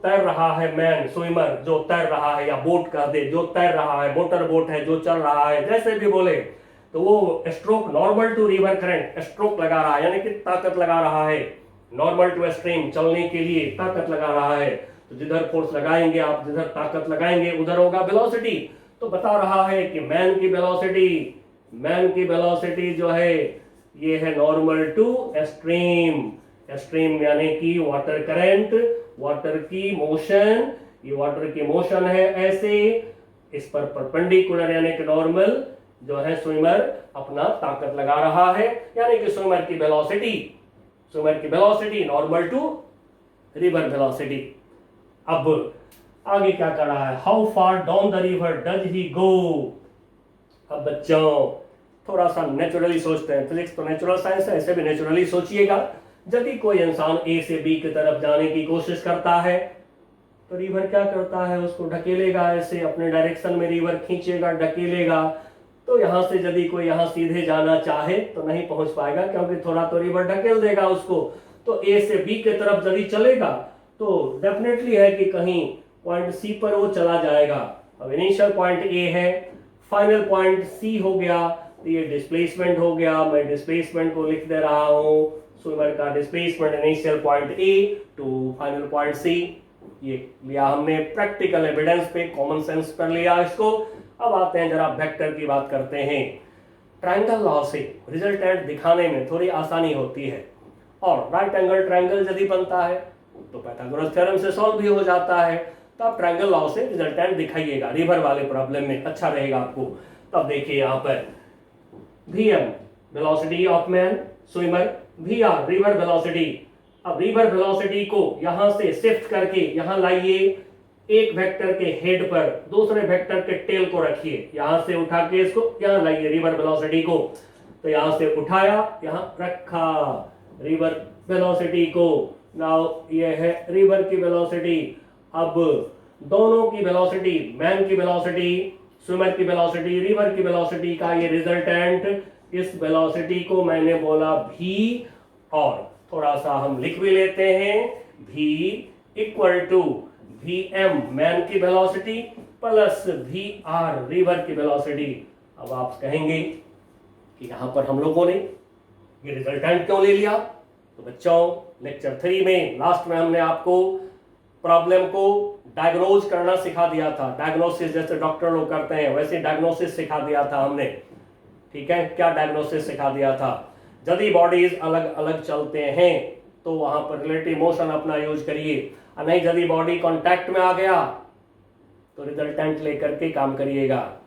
तैर रहा है मैन स्विमर, जो तैर रहा है, या बोट कह दे, जो तैर रहा है, मोटर बोट है जो चल रहा है, जैसे भी बोले, तो वो stroke normal to river current stroke लगा रहा है, यानी कि ताकत लगा रहा है। नॉर्मल टू स्ट्रीम चलने के लिए ताकत लगा रहा है, तो जिधर फोर्स लगाएंगे आप, जिधर ताकत लगाएंगे उधर होगा वेलोसिटी। तो बता रहा है कि मैन की वेलोसिटी जो है ये है नॉर्मल टू स्ट्रीम। स्ट्रीम यानी कि वाटर करंट, वाटर की मोशन, ये वाटर की मोशन है ऐसे, इस पर परपेंडिकुलर यानी कि नॉर्मल जो है स्विमर अपना ताकत लगा रहा है, यानी कि स्विमर की velocity normal to river velocity. अब आगे क्या कर रहा है, how far down the river does he go. अब बच्चों थोड़ा सा नेचुरली सोचते हैं, फिजिक्स तो नेचुरल साइंस है, ऐसे भी नेचुरली सोचिएगा। यदि कोई इंसान ए से बी की तरफ जाने की कोशिश करता है तो रिवर क्या करता है, उसको ढकेलेगा, ऐसे अपने डायरेक्शन में रिवर खींचेगा, ढकेलेगा। तो यहां से यदि कोई यहां सीधे जाना चाहे तो नहीं पहुंच पाएगा, क्योंकि थोड़ा तो रिवर ढकेल देगा उसको। तो ए से बी की तरफ यदि चलेगा तो डेफिनेटली है कि कहीं पॉइंट सी पर वो चला जाएगा। अब इनिशियल पॉइंट ए है, फाइनल पॉइंट सी हो गया, तो ये डिस्प्लेसमेंट हो गया। मैं डिस्प्लेसमेंट को लिख दे रहा हूं, स्विमर का displacement initial point A to final point C. ये लिया हमने प्रैक्टिकल एविडेंस पे, कॉमन सेंस कर लिया इसको। अब आते हैं जरा वेक्टर की बात करते हैं। ट्रायंगल लॉ से रिजल्टेंट दिखाने में थोड़ी आसानी होती है, और राइट एंगल ट्रायंगल यदि बनता है तो पाइथागोरस थ्योरम से सॉल्व भी हो जाता है। तो आप ट्रायंगल लॉ से रिजल्टेंट दिखाइएगा रिवर वाले प्रॉब्लम में, अच्छा रहेगा आपको। तब देखिए यहाँ पर Vm velocity of man swimmer, Vr river velocity. अब रिवर वेलोसिटी को यहां से शिफ्ट करके यहां लाइए, एक वेक्टर के हेड पर दूसरे वेक्टर के टेल को रखिए, यहां से उठा के इसको यहां लाइए रिवर वेलोसिटी को। तो यहां से उठाया, यहां रखा रिवर वेलोसिटी को। नाउ ये है रिवर की वेलोसिटी। अब दोनों की वेलोसिटी, मैन की वेलोसिटी, स्विमर की वेलोसिटी, रिवर की वेलोसिटी का ये रिजल्टेंट, इस वेलोसिटी को मैंने बोला v, और थोड़ा सा हम लिख भी लेते हैं, v equal to vm man की वेलोसिटी प्लस vr रिवर की वेलोसिटी। अब आप कहेंगे कि यहां पर हम लोगों ने ये रिजल्टेंट क्यों ले लिया। तो बच्चों लेक्चर 3 में लास्ट में हमने आपको प्रॉब्लम को डायग्नोज करना सिखा दिया था। डायग्नोसिस जैसे डॉक्टर लोग करते हैं वैसे डायग्नोसिस सिखा दिया था हमने। ठीक है, क्या डायग्नोसिस सिखा दिया था। यदि बॉडीज अलग अलग चलते हैं तो वहां पर रिलेटिव मोशन अपना यूज करिए, और नहीं यदि बॉडी कांटेक्ट में आ गया तो रिजल्टेंट लेकर के काम करिएगा।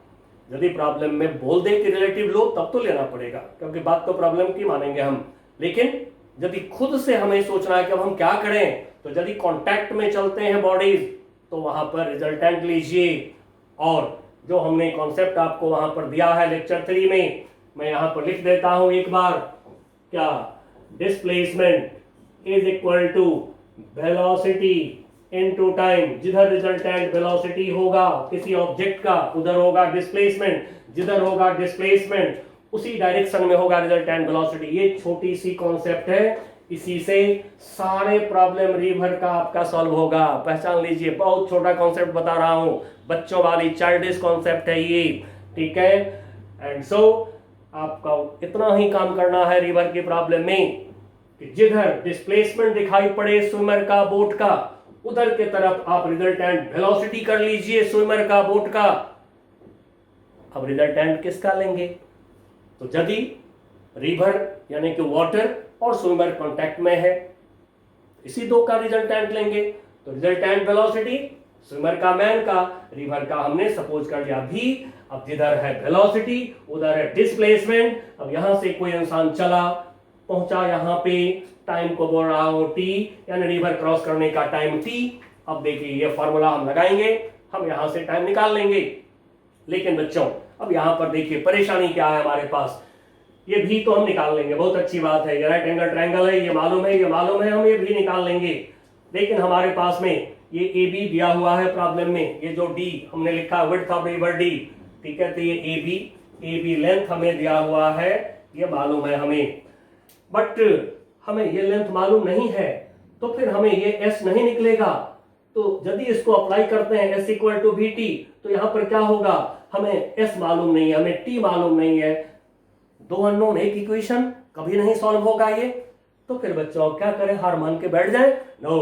यदि प्रॉब्लम में बोल दे कि रिलेटिव लो तब तो लेना पड़ेगा, क्योंकि बात तो प्रॉब्लम की मानेंगे हम। लेकिन यदि खुद से हमें सोचना है कि अब हम क्या करें, तो यदि कांटेक्ट में चलते हैं बॉडीज तो वहां पर रिजल्टेंट लीजिए। और जो हमने कॉन्सेप्ट आपको वहां पर दिया है लेक्चर 3 में, मैं यहां पर लिख देता हूं एक बार, क्या displacement is equal to velocity into time. जिधर रिजल्टेंट वेलोसिटी होगा किसी ऑब्जेक्ट का, उधर होगा डिस्प्लेसमेंट, जिधर होगा डिस्प्लेसमेंट उसी डायरेक्शन में होगा रिजल्टेंट वेलोसिटी। ये छोटी सी कॉन्सेप्ट है, इसी से सारे प्रॉब्लम रिवर का आपका सॉल्व होगा। पहचान लीजिए, बहुत छोटा कॉन्सेप्ट बता रहा हूं, बच्चों वाली चाइल्डिश कॉन्सेप्ट है ये, ठीक है। एंड सो आपका इतना ही काम करना है रिवर की प्रॉब्लम में कि जिधर डिस्प्लेसमेंट दिखाई पड़े स्विमर का, बोट का, उधर के तरफ आप रिजल्टेंट वेलोसिटी कर लीजिए स्विमर का, बोट का। अब रिजल्टेंट किसका लेंगे, तो यदि रिवर यानी कि वाटर और स्विमर कांटेक्ट में है, इसी दो का रिजल्टेंट लेंगे। तो रिजल्टेंट वेलोसिटी स्विमर का, मैन का, रिवर का हमने सपोज कर लिया भी। अब जिधर है वेलोसिटी उधर है डिस्प्लेसमेंट। अब यहां से कोई इंसान चला, पहुंचा यहां पे, टाइम को बोल रहा हूं टी, यानी रिवर क्रॉस करने का टाइम टी। अब देखिए ये फॉर्मूला हम लगाएंगे, हम यहां से टाइम निकाल लेंगे। लेकिन बच्चों अब यहां पर देखिए परेशानी क्या है हमारे पास, ये भी तो हम निकाल लेंगे, बहुत अच्छी बात है, ये राइट एंगल ट्रायंगल है, ये मालूम है, ये मालूम है, हम ये भी निकाल लेंगे। लेकिन हमारे पास में ये ए बी दिया हुआ है प्रॉब्लम में, ये जो डी हमने लिखा विड्थ ऑफ रिवर डी, ठीक है, तो ये ए बी लेंथ हमें दिया हुआ है, ये मालूम है हमें। बट हमें ये लेंथ मालूम नहीं है तो फिर हमें ये एस नहीं निकलेगा। तो यदि इसको अप्लाई करते हैं S equal to V T, तो यहां पर क्या होगा, हमें एस मालूम नहीं है, हमें टी मालूम नहीं है, दो अननोन एक इक्वेशन, कभी नहीं सॉल्व होगा ये। तो फिर बच्चों क्या करें, हार मान के बैठ जाए? नो,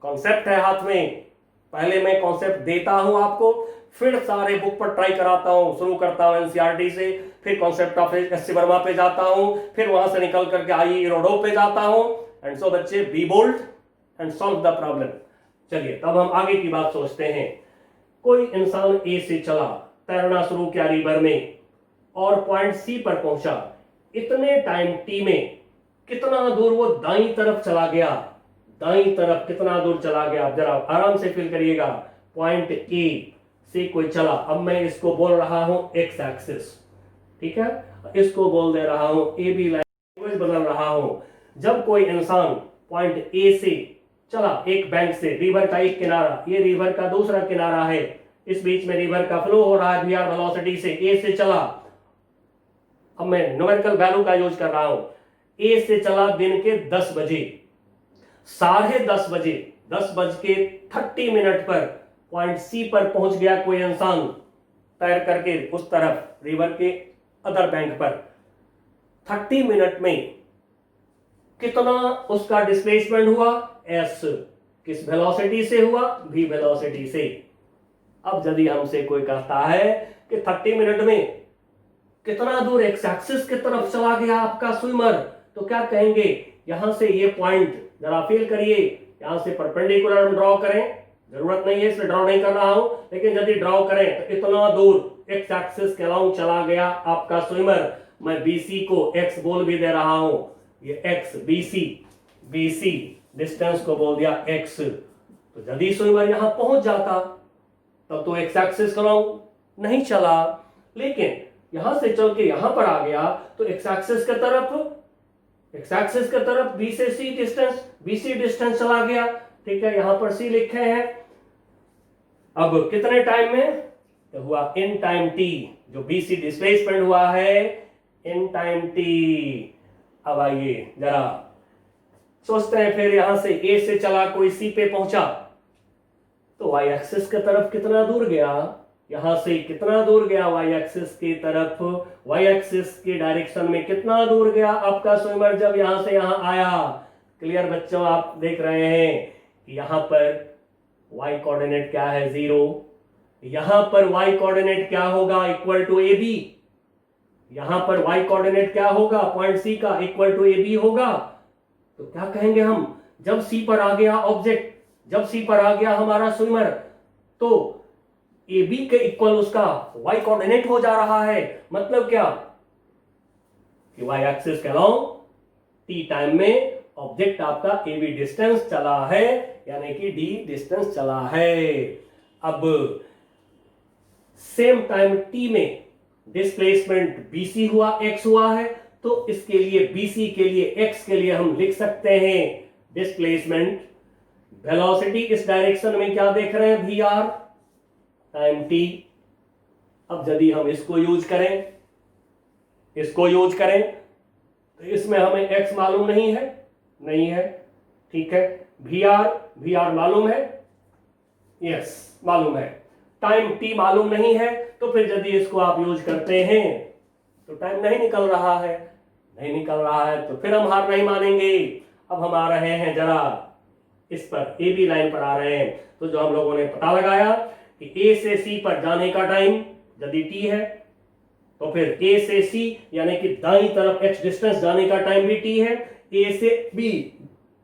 कॉन्सेप्ट है हाथ में, पहले मैं कॉन्सेप्ट देता हूं आपको, फिर सारे बुक पर ट्राई कराता हूं, शुरू करता हूं एनसीईआरटी से, फिर concept of S C Verma पे जाता हूं, फिर वहां से निकल करके आई रोडो पे जाता हूं। एंड सो बच्चे be bold and solve the problem. चलिए तब हम आगे की बात सोचते हैं। कोई इंसान ए से चला, तैरना शुरू किया रिवर में और पॉइंट सी पर पहुंचा, इतने टाइम टी में कितना दूर वो दाईं तरफ चला गया, दाईं तरफ कितना दूर चला गया, जरा आराम से फील करिएगा। पॉइंट ए से कोई चला, अब मैं इसको बोल रहा हूं एक्स एक्सिस, ठीक है, इसको बोल दे रहा हूं ए बी लाइन, बदल रहा हूं। जब कोई इंसान पॉइंट ए से चला, एक बैंक से, रिवर का एक किनारा, ये रिवर का दूसरा किनारा है, इस बीच में रिवर का फ्लो हो रहा है वी आर वेलोसिटी से, ए से चला, अब मैं न्यूमेरिकल वैल्यू का यूज कर रहा हूं, ए से चला दिन के 10 बजे, 10:30 बजे, 10:30 पर पॉइंट सी पर पहुंच गया कोई इंसान तैर करके उस तरफ रिवर के अदर बैंक पर। 30 मिनट में कितना उसका डिस्प्लेसमेंट हुआ, एस, किस वेलोसिटी से हुआ, v वेलोसिटी से। अब यदि हमसे कोई कहता है कि 30 मिनट में कितना दूर एक्स एक्सिस की तरफ चला गया आपका स्विमर, तो क्या कहेंगे, यहां से ये पॉइंट जरा फील करिए, यहां से परपेंडिकुलर हम ड्रॉ करें, जरूरत नहीं है इसलिए ड्रॉ नहीं कर रहा हूं, लेकिन यदि ड्रॉ करें तो इतना दूर एक्स एक्सिस के अलाउंग चला गया आपका स्विमर। मैं बीसी को एक्स बोल भी दे रहा हूं, ये एक्स, बीसी डिस्टेंस को बोल दिया एक्स। तो यदि स्विमर यहां पहुंच जाता तब तो एक्स एक्सिस के अलाउंग नहीं चला, लेकिन यहां से चल के यहां पर आ गया तो एक्स एक्सिस की तरफ बी से सी डिस्टेंस, बीसी डिस्टेंस चला गया, ठीक है, यहां पर सी लिखे हैं। अब कितने टाइम में, तो हुआ इन टाइम टी, जो बीसी डिस्प्लेसमेंट हुआ है इन टाइम टी। अब आइए जरा सोचते हैं, फिर यहां से ए से चला कोई सी पे पहुंचा, तो वाई एक्सिस की तरफ कितना दूर गया, यहां से कितना दूर गया वाई एक्सिस की तरफ, वाई एक्सिस की डायरेक्शन में कितना दूर गया आपका स्विमर जब यहां से यहां आया। क्लियर बच्चों, आप देख रहे हैं यहां पर y कोऑर्डिनेट क्या है, 0, यहां पर y कोऑर्डिनेट क्या होगा, इक्वल टू ए बी, यहां पर y कोऑर्डिनेट क्या होगा, पॉइंट सी का इक्वल टू ए बी होगा। तो क्या कहेंगे हम, जब सी पर आ गया ऑब्जेक्ट, जब सी पर आ गया हमारा स्विमर, तो ए बी के इक्वल उसका y कोऑर्डिनेट हो जा रहा है। मतलब क्या कि y एक्सिस के अलोंग t टाइम में ऑब्जेक्ट आपका ए बी डिस्टेंस चला है, यानी कि d डिस्टेंस चला है। अब सेम टाइम t में डिस्प्लेसमेंट BC हुआ, x हुआ है, तो इसके लिए BC के लिए x के लिए हम लिख सकते हैं डिस्प्लेसमेंट वेलोसिटी इस डायरेक्शन में क्या देख रहे हैं, VR टाइम t। अब यदि हम इसको यूज करें, इसको यूज करें, तो इसमें हमें x मालूम नहीं है, नहीं है, ठीक है। VR मालूम है, यस मालूम है। टाइम t मालूम नहीं है, तो फिर यदि इसको आप यूज करते हैं तो टाइम नहीं निकल रहा है, नहीं निकल रहा है, तो फिर हम हार नहीं मानेंगे। अब हम आ रहे हैं जरा इस पर, ए बी लाइन पर आ रहे हैं। तो जो हम लोगों ने पता लगाया कि ए से सी पर जाने का टाइम यदि t है, तो फिर ए से सी यानी कि दाईं तरफ h डिस्टेंस जाने का टाइम भी t है, ए से b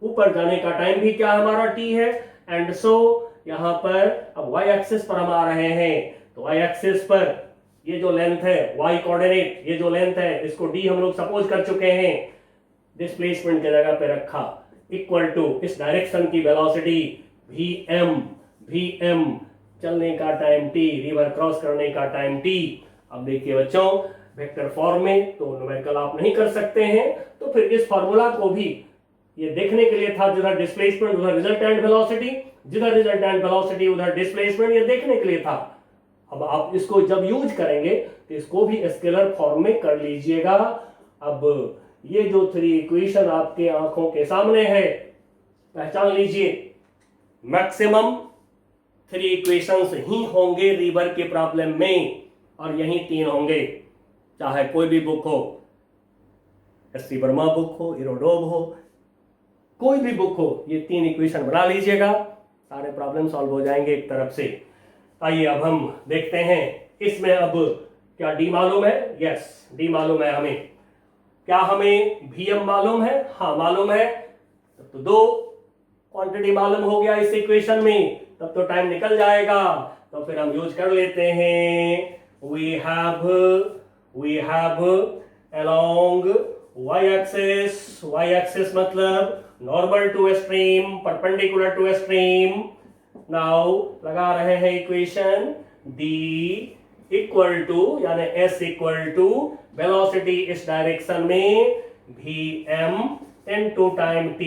ऊपर जाने का टाइम भी क्या हमारा t है। एंड सो यहां पर अब y एक्सिस पर हम आ रहे हैं, तो y एक्सिस पर ये जो लेंथ है, y कोऑर्डिनेट ये जो लेंथ है, इसको d हम लोग सपोज कर चुके हैं, डिस्प्लेसमेंट की जगह पे रखा, इक्वल टू इस डायरेक्शन की वेलोसिटी vm चलने का टाइम t, रिवर क्रॉस करने का टाइम t। अब देखिए बच्चों, वेक्टर फॉर्म में तो न्यूमेरिकल आप नहीं कर सकते हैं, तो फिर इस फॉर्मूला को भी ये देखने के लिए था, जिधर डिस्प्लेसमेंट उधर रिजल्टेंट वेलोसिटी, जिधर रिजल्टेंट वेलोसिटी उधर डिस्प्लेसमेंट, ये देखने के लिए था। अब आप इसको जब यूज करेंगे तो इसको भी स्केलर फॉर्म में कर लीजिएगा। अब ये जो थ्री इक्वेशन आपके आंखों के सामने है, पहचान लीजिए, मैक्सिमम थ्री इक्वेशंस ही होंगे रिवर के प्रॉब्लम में, और यही तीन होंगे, चाहे कोई भी बुक हो, एस.सी. वर्मा बुक हो, इरोडोव हो, कोई भी बुक हो, ये तीन इक्वेशन बना लीजिएगा, सारे प्रॉब्लम सॉल्व हो जाएंगे एक तरफ से। आइए अब हम देखते हैं इसमें, अब क्या डी मालूम है, यस डी मालूम है हमें। क्या हमें vm मालूम है, हाँ मालूम है, तब तो दो क्वांटिटी मालूम हो गया इस इक्वेशन में, तब तो टाइम निकल जाएगा। तो फिर हम यूज कर लेते हैं, we have along y axis मतलब normal to stream, perpendicular to stream. Now लगा रहे हैं इक्वेशन d इक्वल टू यानी s इक्वल टू वेलोसिटी इस डायरेक्शन में vm into time t।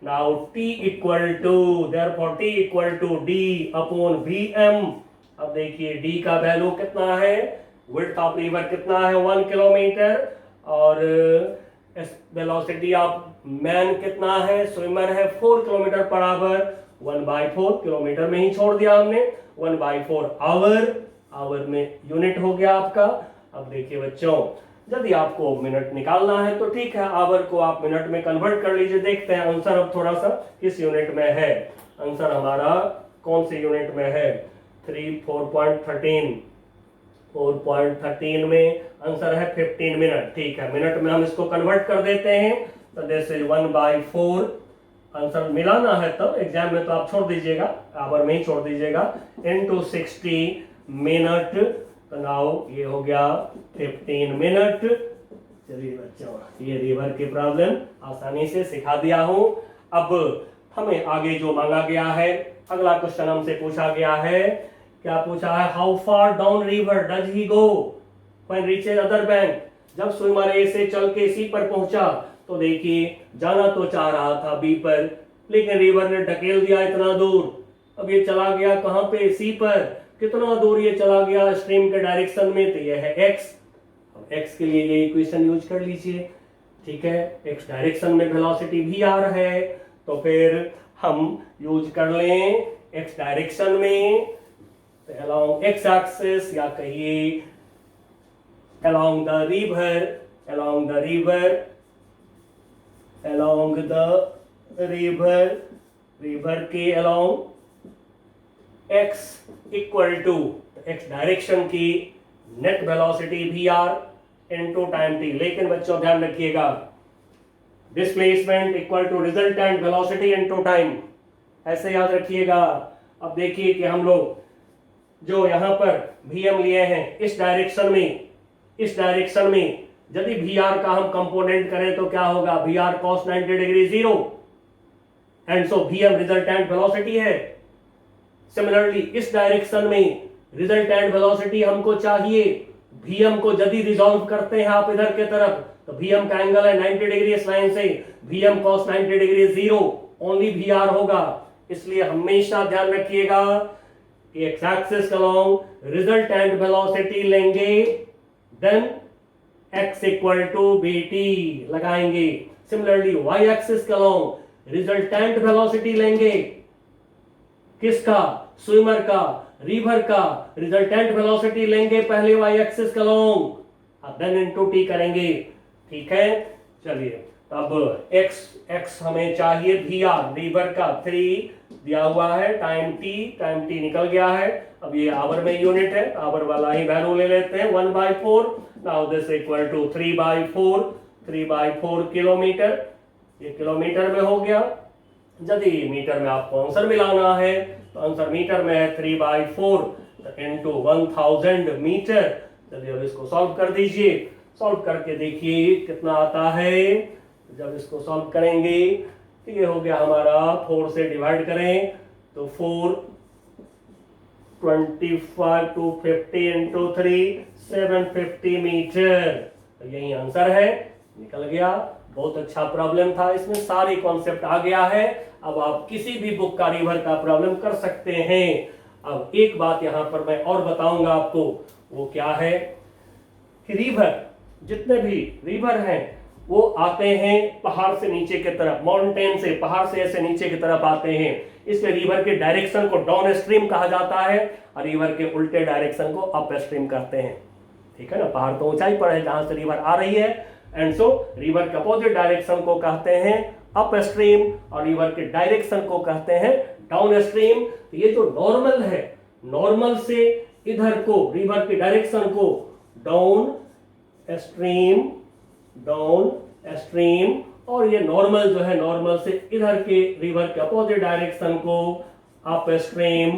Now t equal to, therefore t equal to d upon vm। अब देखिए d का वैल्यू कितना है, विड्थ ऑफ रिवर कितना है 1 किलोमीटर, और वेलोसिटी ऑफ मैन कितना है, स्विमर है 4 किलोमीटर पर आवर, 1/4 किलोमीटर में ही छोड़ दिया हमने, 1/4 आवर में यूनिट हो गया आपका। अब देखिए बच्चों, यदि आपको मिनट निकालना है तो ठीक है, आवर को आप मिनट में कन्वर्ट कर लीजिए। देखते हैं आंसर अब थोड़ा सा किस यूनिट में है, आंसर हमारा कौन से यूनिट में है, 4.13 में आंसर है 15 मिनट। ठीक है, मिनट में हम इसको कन्वर्ट कर देते हैं, तो जैसे 1/4 आंसर मिलाना है तब, एग्जाम में तो आप छोड़ दीजिएगा, आवर में ही छोड़ दीजिएगा, इनटू 60 मिनट, तो नाउ ये हो गया 15 मिनट। चलिए बच्चों, ये रिवर की प्रॉब्लम आसानी से सिखा दिया हूं। अब हमें आगे जो मांगा गया है, अगला क्वेश्चन हमसे पूछा गया है, क्या पूछा है, how far down river does he go when reaches other bank. जब स्विमर ए से चल के सी पर पहुंचा, तो देखिए जाना तो चाह रहा था बी पर, लेकिन रिवर ने ढकेल दिया इतना दूर। अब ये चला गया कहां पे, सी पर। कितना दूर ये चला गया स्ट्रीम के डायरेक्शन में, तो ये है x। अब x के लिए ये इक्वेशन यूज कर लीजिए, ठीक है, x डायरेक्शन में वेलोसिटी vr है, तो फिर हम यूज कर लें x डायरेक्शन में, along x axis या कहिए along the river के along x equal to x direction की net velocity vr into time T. लेकिन बच्चों ध्यान रखिएगा, displacement equal to resultant velocity into time, ऐसे याद रखिएगा। अब देखिए कि हम लोग जो यहां पर vm लिए हैं इस डायरेक्शन में यदि vr का हम कंपोनेंट करें तो क्या होगा, vr cos 90 degree 0, and so vm resultant velocity है। सिमिलरली इस डायरेक्शन में रिजल्टेंट वेलोसिटी हमको चाहिए, vm को यदि रिजॉल्व करते हैं आप इधर के तरफ तो vm का एंगल है 90 डिग्री, इस लाइन से vm cos 90 degree 0, only vr होगा। इसलिए हमेशा ध्यान रखिएगा कि X axis along resultant velocity लेंगे, then x equal to bt लगाएंगे। Similarly Y axis along resultant velocity लेंगे, किसका, स्विमर का, रिवर का रिजल्टेंट वेलोसिटी लेंगे पहले Y axis along, then into t करेंगे। ठीक है, चलिए अब x हमें चाहिए vr, रिवर का 3 दिया हुआ है, टाइम t निकल गया है। अब ये आवर में यूनिट है, आवर वाला ही वैल्यू ले लेते हैं 1/4। Now this equal to 3/4 kilometre, ये किलोमीटर में हो गया। यदि मीटर में आपको आंसर मिलाना है तो आंसर मीटर में है 3/4 इंटू 1000 मीटर। चलिए अब इसको सॉल्व कर दीजिए, सॉल्व करके देखिए कितना आता है। जब इसको सॉल्व करेंगे तो ये हो गया हमारा, 4 से डिवाइड करें तो 4 25 टू 50 इंटू 3 750 मीटर, तो यही आंसर है, निकल गया। बहुत अच्छा प्रॉब्लम था, इसमें सारे कॉन्सेप्ट आ गया है। अब आप किसी भी बुक का रिवर का प्रॉब्लम कर सकते हैं। अब एक बात यहां पर मैं और बताऊंगा आपको, वो क्या है कि रिवर, जितने भी रिवर हैं वो आते हैं पहाड़ से नीचे की तरफ, माउंटेन से, पहाड़ से ऐसे नीचे की तरफ आते हैं। इसलिए रिवर के डायरेक्शन को डाउन स्ट्रीम कहा जाता है और रिवर के उल्टे डायरेक्शन को अप स्ट्रीम कहते हैं। ठीक है ना, पहाड़ तो ऊंचाई पर है जहां से रिवर आ रही है, एंड सो रिवर के अपोजिट डायरेक्शन को कहते हैं अप स्ट्रीम और रिवर के डायरेक्शन को कहते हैं डाउन स्ट्रीम। तो ये जो नॉर्मल है, नॉर्मल से इधर को, रिवर के डायरेक्शन को डाउन स्ट्रीम, और ये नॉर्मल जो है, नॉर्मल से इधर के रिवर के अपोजिट डायरेक्शन को अप स्ट्रीम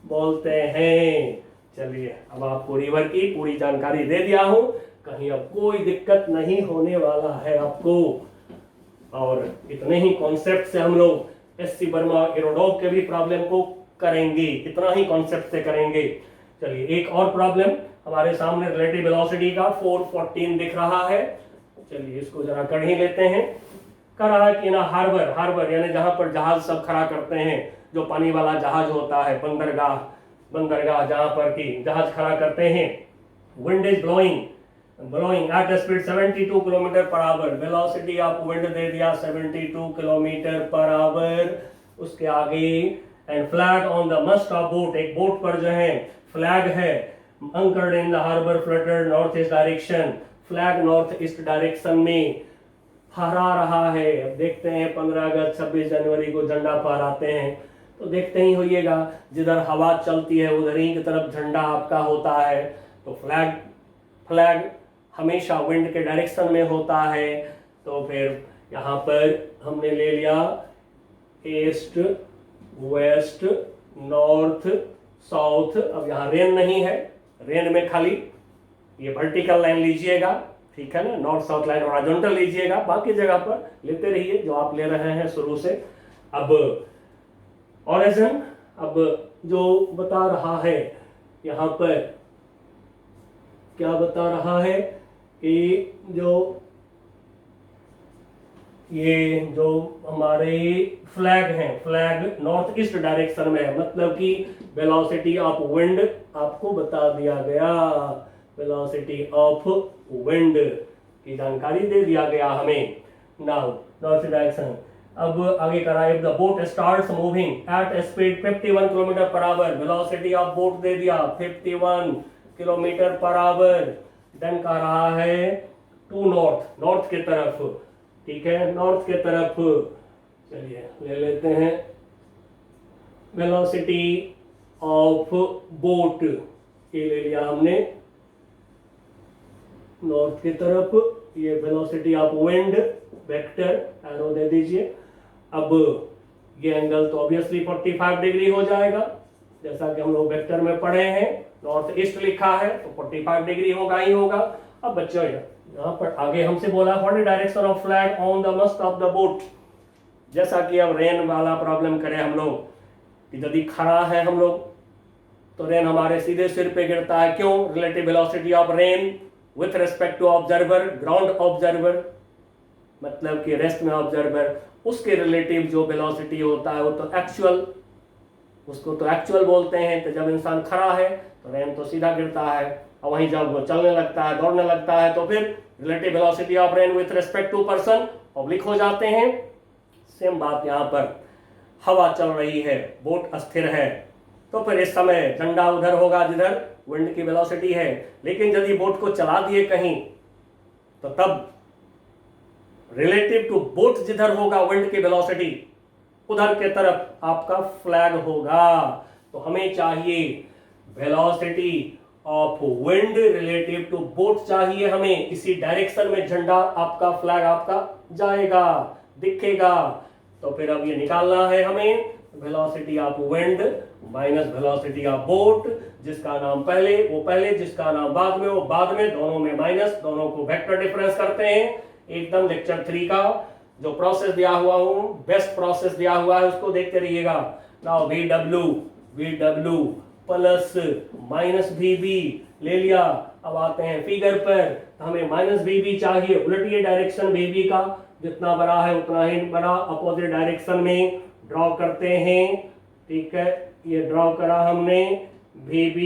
बोलते हैं। चलिए अब आपको रिवर की पूरी जानकारी दे दिया हूं, कहीं अब कोई दिक्कत नहीं होने वाला है आपको। और इतने ही कॉन्सेप्ट से हम लोग एससी वर्मा एरोडॉग के भी प्रॉब्लम को करेंगे, इतना ही कॉन्सेप्ट से करेंगे। चलिए एक और प्रॉब्लम हमारे सामने रिलेटिव वेलोसिटी का 414 दिख रहा है। चलिए इसको जरा कर ही लेते हैं। कर रहा है कि ना हार्बर यानी जहां पर जहाज सब खड़ा करते हैं, जो पानी वाला जहाज होता है, बंदरगाह जहां पर कि जहाज खड़ा करते हैं। Wind is blowing at speed 72 kilometre per hour, velocity of wind दे दिया 72 किलोमीटर पर आवर। उसके आगे and flag on the mast of boat, एक बोट पर जो है फ्लैग है, anchored in the harbour fluttered north east direction, flag north east direction में फहरा रहा है। अब देखते हैं 15 अगस्त 26 जनवरी को झंडा फहराते हैं तो देखते ही होइएगा, जिधर हवा चलती है उधर ही की तरफ झंडा आपका होता है। तो फ्लैग हमेशा विंड के डायरेक्शन में होता है। तो फिर यहाँ पर हमने ले लिया ईस्ट, वेस्ट, नॉर्थ, साउथ। अब यहाँ रेन नहीं है, रेन में खाली ये वर्टिकल लाइन लीजिएगा, ठीक है ना, नॉर्थ साउथ लाइन हॉरिजॉन्टल लीजिएगा, बाकी जगह पर लेते रहिए जो आप ले रहे हैं शुरू से। अब ऑरिजिन, अब जो बता रहा है यहाँ पर, क्या बता रहा है कि ये जो हमारे फ्लैग हैं, फ्लैग नॉर्थ ईस्ट डायरेक्शन में है, मतलब कि वेलोसिटी ऑफ विंड आपको बता दिया गया, वेलोसिटी ऑफ विंड की जानकारी दे दिया गया हमें। नाउ नॉर्थ डायरेक्शन, अब आगे करा, if the boat starts moving at speed 51 kilometre per hour, velocity of boat दे दिया 51 किलोमीटर पर आवर। देन कह रहा है टू नॉर्थ, नॉर्थ की तरफ, ठीक है, नॉर्थ के तरफ। चलिए ले लेते हैं वेलोसिटी ऑफ बोट, ये ले लिया हमने नॉर्थ की तरफ ये velocity of wind vector arrow दे दीजिए। अब ये एंगल तो ऑब्वियसली 45 डिग्री हो जाएगा, जैसा कि हम लोग वेक्टर में पढ़े हैं, नॉर्थ ईस्ट लिखा है तो 45 डिग्री होगा ही होगा। अब बच्चों यहाँ पर आगे हमसे बोला what is direction of flag on the mast of the boat. जैसा कि अब रेन वाला प्रॉब्लम करें हम लोग कि यदि खड़ा है हम लोग तो रेन हमारे सीधे सिर पे गिरता है, क्यों? Relative velocity of rain with respect to observer, ground observer मतलब कि रेस्ट में ऑब्जर्वर, उसके रिलेटिव जो वेलोसिटी होता है वो तो एक्चुअल, उसको तो एक्चुअल बोलते हैं। तो जब इंसान खड़ा है तो रेन तो सीधा गिरता है, और वहीं जब वो चलने लगता है, दौड़ने लगता है, तो फिर relative velocity of rain with respect to person oblique हो जाते हैं। सेम बात यहाँ पर, हवा चल रही है, बोट अस्थिर है, तो फिर इस समय झंडा उधर होगा जिधर विंड की वेलोसिटी है, लेकिन यदि बोट को चला दिए कहीं तो तब रिलेटिव टू बोट जिधर होगा विंड की वेलोसिटी उधर के तरफ आपका फ्लैग होगा। तो हमें चाहिए velocity of wind relative to boat चाहिए हमें, इसी डायरेक्शन में झंडा आपका, फ्लैग आपका जाएगा, दिखेगा। तो फिर अब ये निकालना है हमें velocity of wind minus velocity of boat, जिसका नाम पहले वो पहले, जिसका नाम बाद में वो बाद में, दोनों में माइनस, दोनों को वेक्टर डिफरेंस करते हैं। एकदम लेक्चर 3 का जो प्रोसेस दिया हुआ हूं, बेस्ट प्रोसेस दिया हुआ है, उसको देखते रहिएगा। Now VW plus minus VB ले लिया। अब आते हैं फिगर पर, तो हमें माइनस VB चाहिए, उलटिए डायरेक्शन VB का, जितना बड़ा है उतना ही बड़ा अपोजिट डायरेक्शन में ड्रॉ करते हैं। ठीक है, ये ड्रॉ करा हमने, VB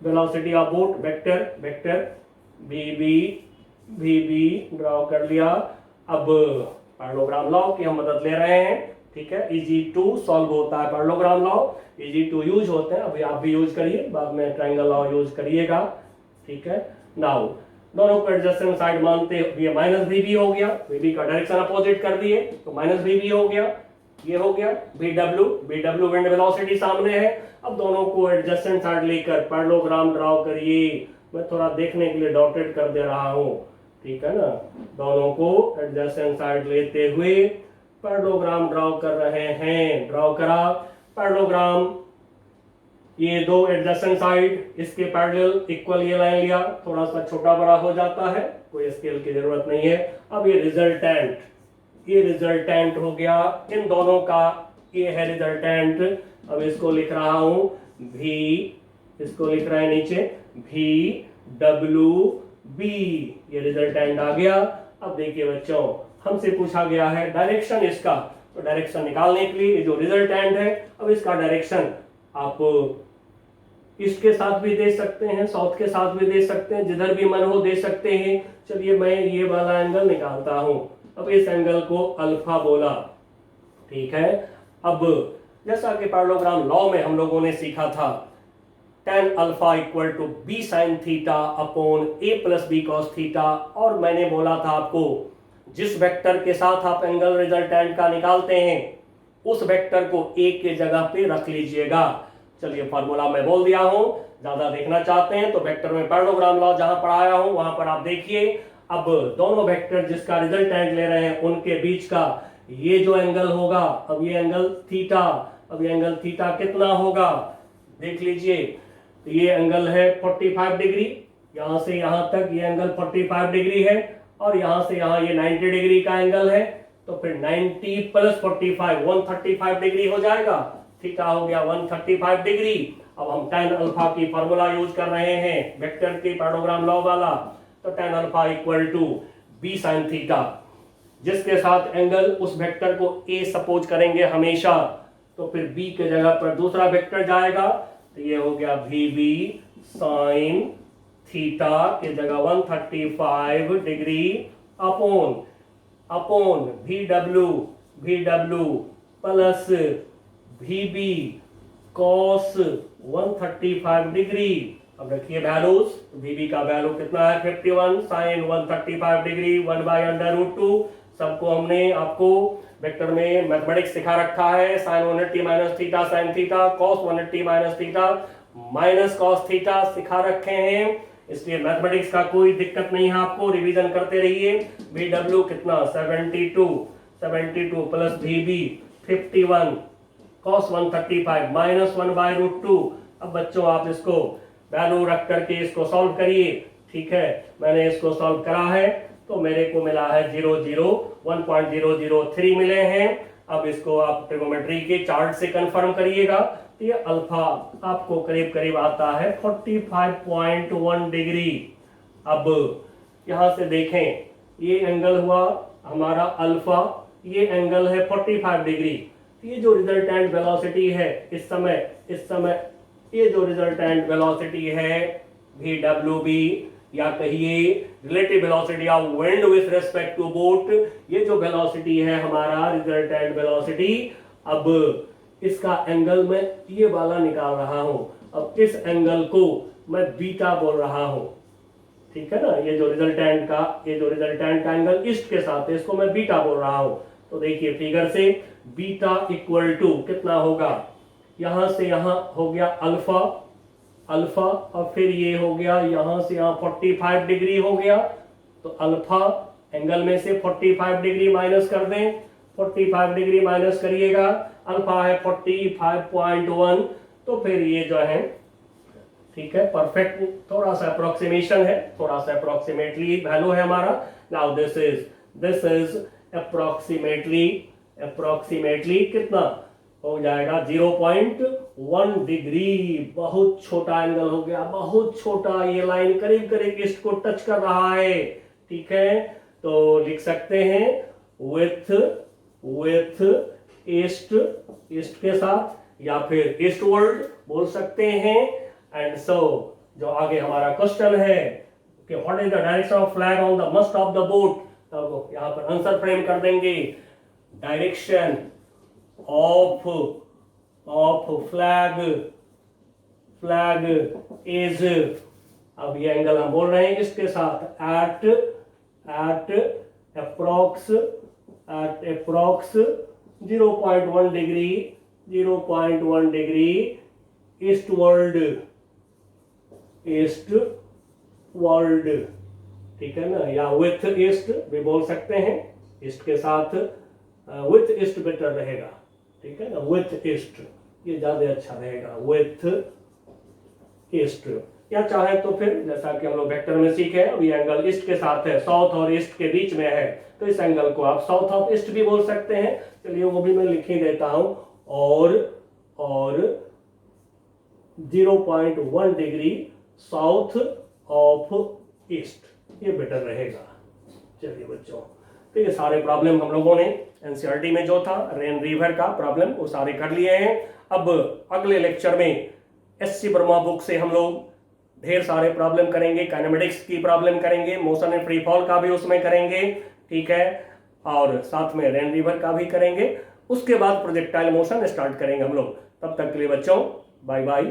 velocity of boat vector VB draw कर लिया। अब पैरेललोग्राम लॉ की हम मदद ले रहे हैं। ठीक है, EG2 सॉल्व होता है पैरेललोग्राम लॉ, EG2 यूज होते हैं, अभी आप भी यूज करिए, बाद में ट्रायंगल लॉ यूज करिएगा। ठीक है, नाउ दोनों को एडजस्टेंट साइड मानते हुए माइनस VB हो गया, VB का डायरेक्शन अपोजिट कर दिए तो माइनस VB हो गया, ये हो गया VW विंड वेलोसिटी सामने है। अब दोनों को एडजस्टेंट साइड लेकर पैरेललोग्राम ड्रॉ करिए। मैं थोड़ा देखने के लिए डॉटेड कर दे रहा हूं, ठीक है ना। दोनों को एडजस्टेंट साइड लेते हुए पैरेललोग्राम ड्रॉ कर रहे हैं। ड्रॉ करा पैरेललोग्राम, ये दो एडजस्टेंट साइड, इसके पैरेलल इक्वल ये लाइन लिया, थोड़ा सा छोटा बड़ा हो जाता है, कोई स्केल की जरूरत नहीं है। अब ये रिजल्टेंट हो गया इन दोनों का, ये है रिजल्टेंट। अब इसको लिख रहा हूं V, इसको लिख रहे हैं नीचे VWB, ये रिजल्टेंट आ गया। अब देखिए बच्चों, हमसे पूछा गया है डायरेक्शन इसका, तो डायरेक्शन निकालने के लिए जो रिजल्टेंट है, अब इसका डायरेक्शन आप ईस्ट के साथ भी दे सकते हैं, साउथ के साथ भी दे सकते हैं, जिधर भी मन हो दे सकते हैं। चलिए मैं ये वाला एंगल निकालता हूं। अब इस एंगल को अल्फा बोला, ठीक है। अब जैसा कि पैरेललोग्राम लॉ में हम लोगों ने सीखा था, tan alpha equal to B sin theta upon A plus B cos theta, और मैंने बोला था आपको जिस वेक्टर के साथ आप एंगल रिजल्टेंट का निकालते हैं उस वेक्टर को A के जगह पे रख लीजिएगा। चलिए फॉर्मूला मैं बोल दिया हूं, ज्यादा देखना चाहते हैं तो वेक्टर में पैरेललोग्राम लॉ जहां पढ़ाया हूं वहां पर आप देखिए। अब दोनों वेक्टर जिसका रिजल्टेंट ले रहे हैं उनके बीच का ये जो एंगल होगा, अब ये एंगल थीटा, अब ये एंगल थीटा कितना होगा देख लीजिए। तो ये एंगल है 45 डिग्री, यहां से यहां तक ये एंगल 45 डिग्री है, और यहां से यहां ये 90 डिग्री का एंगल है। तो फिर 90 प्लस 45 135 डिग्री हो जाएगा, थीटा हो गया 135 डिग्री। अब हम tan अल्फा की फॉर्मूला यूज कर रहे हैं वेक्टर के पैरेललोग्राम लॉ वाला, तो tan alpha equal to B sin theta, जिसके साथ एंगल उस वेक्टर को A सपोज करेंगे हमेशा, तो फिर B के जगह पर दूसरा वेक्टर जाएगा, तो ये हो गया VB sin थीटा के जगह 135 degree upon VW plus VB cos 135 degree. अब रखिए वैल्यूज, VB का वैल्यू कितना है 51 sin 135 डिग्री 1/√2। सबको हमने आपको वेक्टर में मैथमेटिक्स सिखा रखा है, sin 180 minus theta sin theta, cos 180 minus theta minus cos theta सिखा रखे हैं। इसलिए मैथमेटिक्स का कोई दिक्कत नहीं है आपको, रिवीजन करते रहिए। VW कितना 72 प्लस VB 51 cos 135 माइनस 1/√2। अब बच्चों आप इसको वैल्यू रख करके इसको सॉल्व करिए। ठीक है, मैंने इसको सॉल्व करा है तो मेरे को मिला है 1.003 मिले हैं। अब इसको आप ट्रिगोमेट्री के चार्ट से कंफर्म करिएगा। तो ये अल्फा आपको करीब करीब आता है 45.1 डिग्री। अब यहां से देखें, ये एंगल हुआ हमारा अल्फा, ये एंगल है 45 डिग्री। ये जो रिजल्टेंट वेलोसिटी है इस समय ये जो रिजल्टेंट वेलोसिटी है VWB, या कहिए relative velocity of wind with respect to boat, ये जो वेलोसिटी है हमारा रिजल्टेंट वेलोसिटी, अब इसका एंगल मैं ये वाला निकाल रहा हूं। अब इस एंगल को मैं बीटा बोल रहा हूं। ठीक है ना, ये जो रिजल्टेंट का एंगल ईस्ट के साथ है, इसको मैं बीटा बोल रहा हूं। तो देखिए फिगर से बीटा इक्वल टू कितना होगा, यहां से यहां हो गया अल्फा, और फिर ये हो गया यहां से यहां 45 डिग्री हो गया। तो अल्फा एंगल में से 45 डिग्री माइनस कर दें, 45 डिग्री माइनस करिएगा, अल्फा है 45.1। तो फिर ये जो है ठीक है परफेक्ट, थोड़ा सा अप्रोक्सीमेशन है, थोड़ा सा अप्रोक्सीमेटली वैल्यू है हमारा। नाउ दिस इज अप्रोक्सीमेटली कितना हो जाएगा 0.1 डिग्री। बहुत छोटा एंगल हो गया, बहुत छोटा। ये लाइन करीब करीब ईस्ट को टच कर रहा है। ठीक है, तो लिख सकते हैं विथ ईस्ट के साथ, या फिर ईस्टवर्ड बोल सकते हैं। एंड सो जो आगे हमारा क्वेश्चन है कि what is the direction of flag on the mast of the boat, तो यहां पर आंसर फ्रेम कर देंगे। डायरेक्शन ऑफ फ्लैग इज, अब ये एंगल हम बोल रहे हैं इसके साथ, एट अप्रोक्स 0.1 डिग्री ईस्टवर्ड। ठीक है ना, या विथ ईस्ट भी बोल सकते हैं, ईस्ट के साथ विथ ईस्ट बेटर रहेगा। ठीक है ना, विथ ईस्ट ये ज्यादा अच्छा रहेगा, विथ ईस्ट। या चाहे तो फिर जैसा कि हम लोग वेक्टर में सीखे, ये एंगल ईस्ट के साथ है, साउथ और ईस्ट के बीच में है, तो इस एंगल को आप साउथ ऑफ ईस्ट भी बोल सकते हैं। चलिए वो भी मैं लिख ही देता हूं, और 0.1 डिग्री साउथ ऑफ ईस्ट, ये बेटर रहेगा। चलिए बच्चों, तो ये सारे प्रॉब्लम हम लोगों ने एनसीईआरटी में जो था रेन रिवर का प्रॉब्लम वो सारे कर लिए हैं। अब अगले लेक्चर में एससी वर्मा बुक से हम लोग ढेर सारे प्रॉब्लम करेंगे, काइनेमेटिक्स की प्रॉब्लम करेंगे, मोशन एंड फ्री फॉल का भी उसमें करेंगे। ठीक है, और साथ में रेन रिवर का भी करेंगे। उसके बाद प्रोजेक्टाइल मोशन स्टार्ट करेंगे हम लोग। तब तक के लिए बच्चों बाय बाय।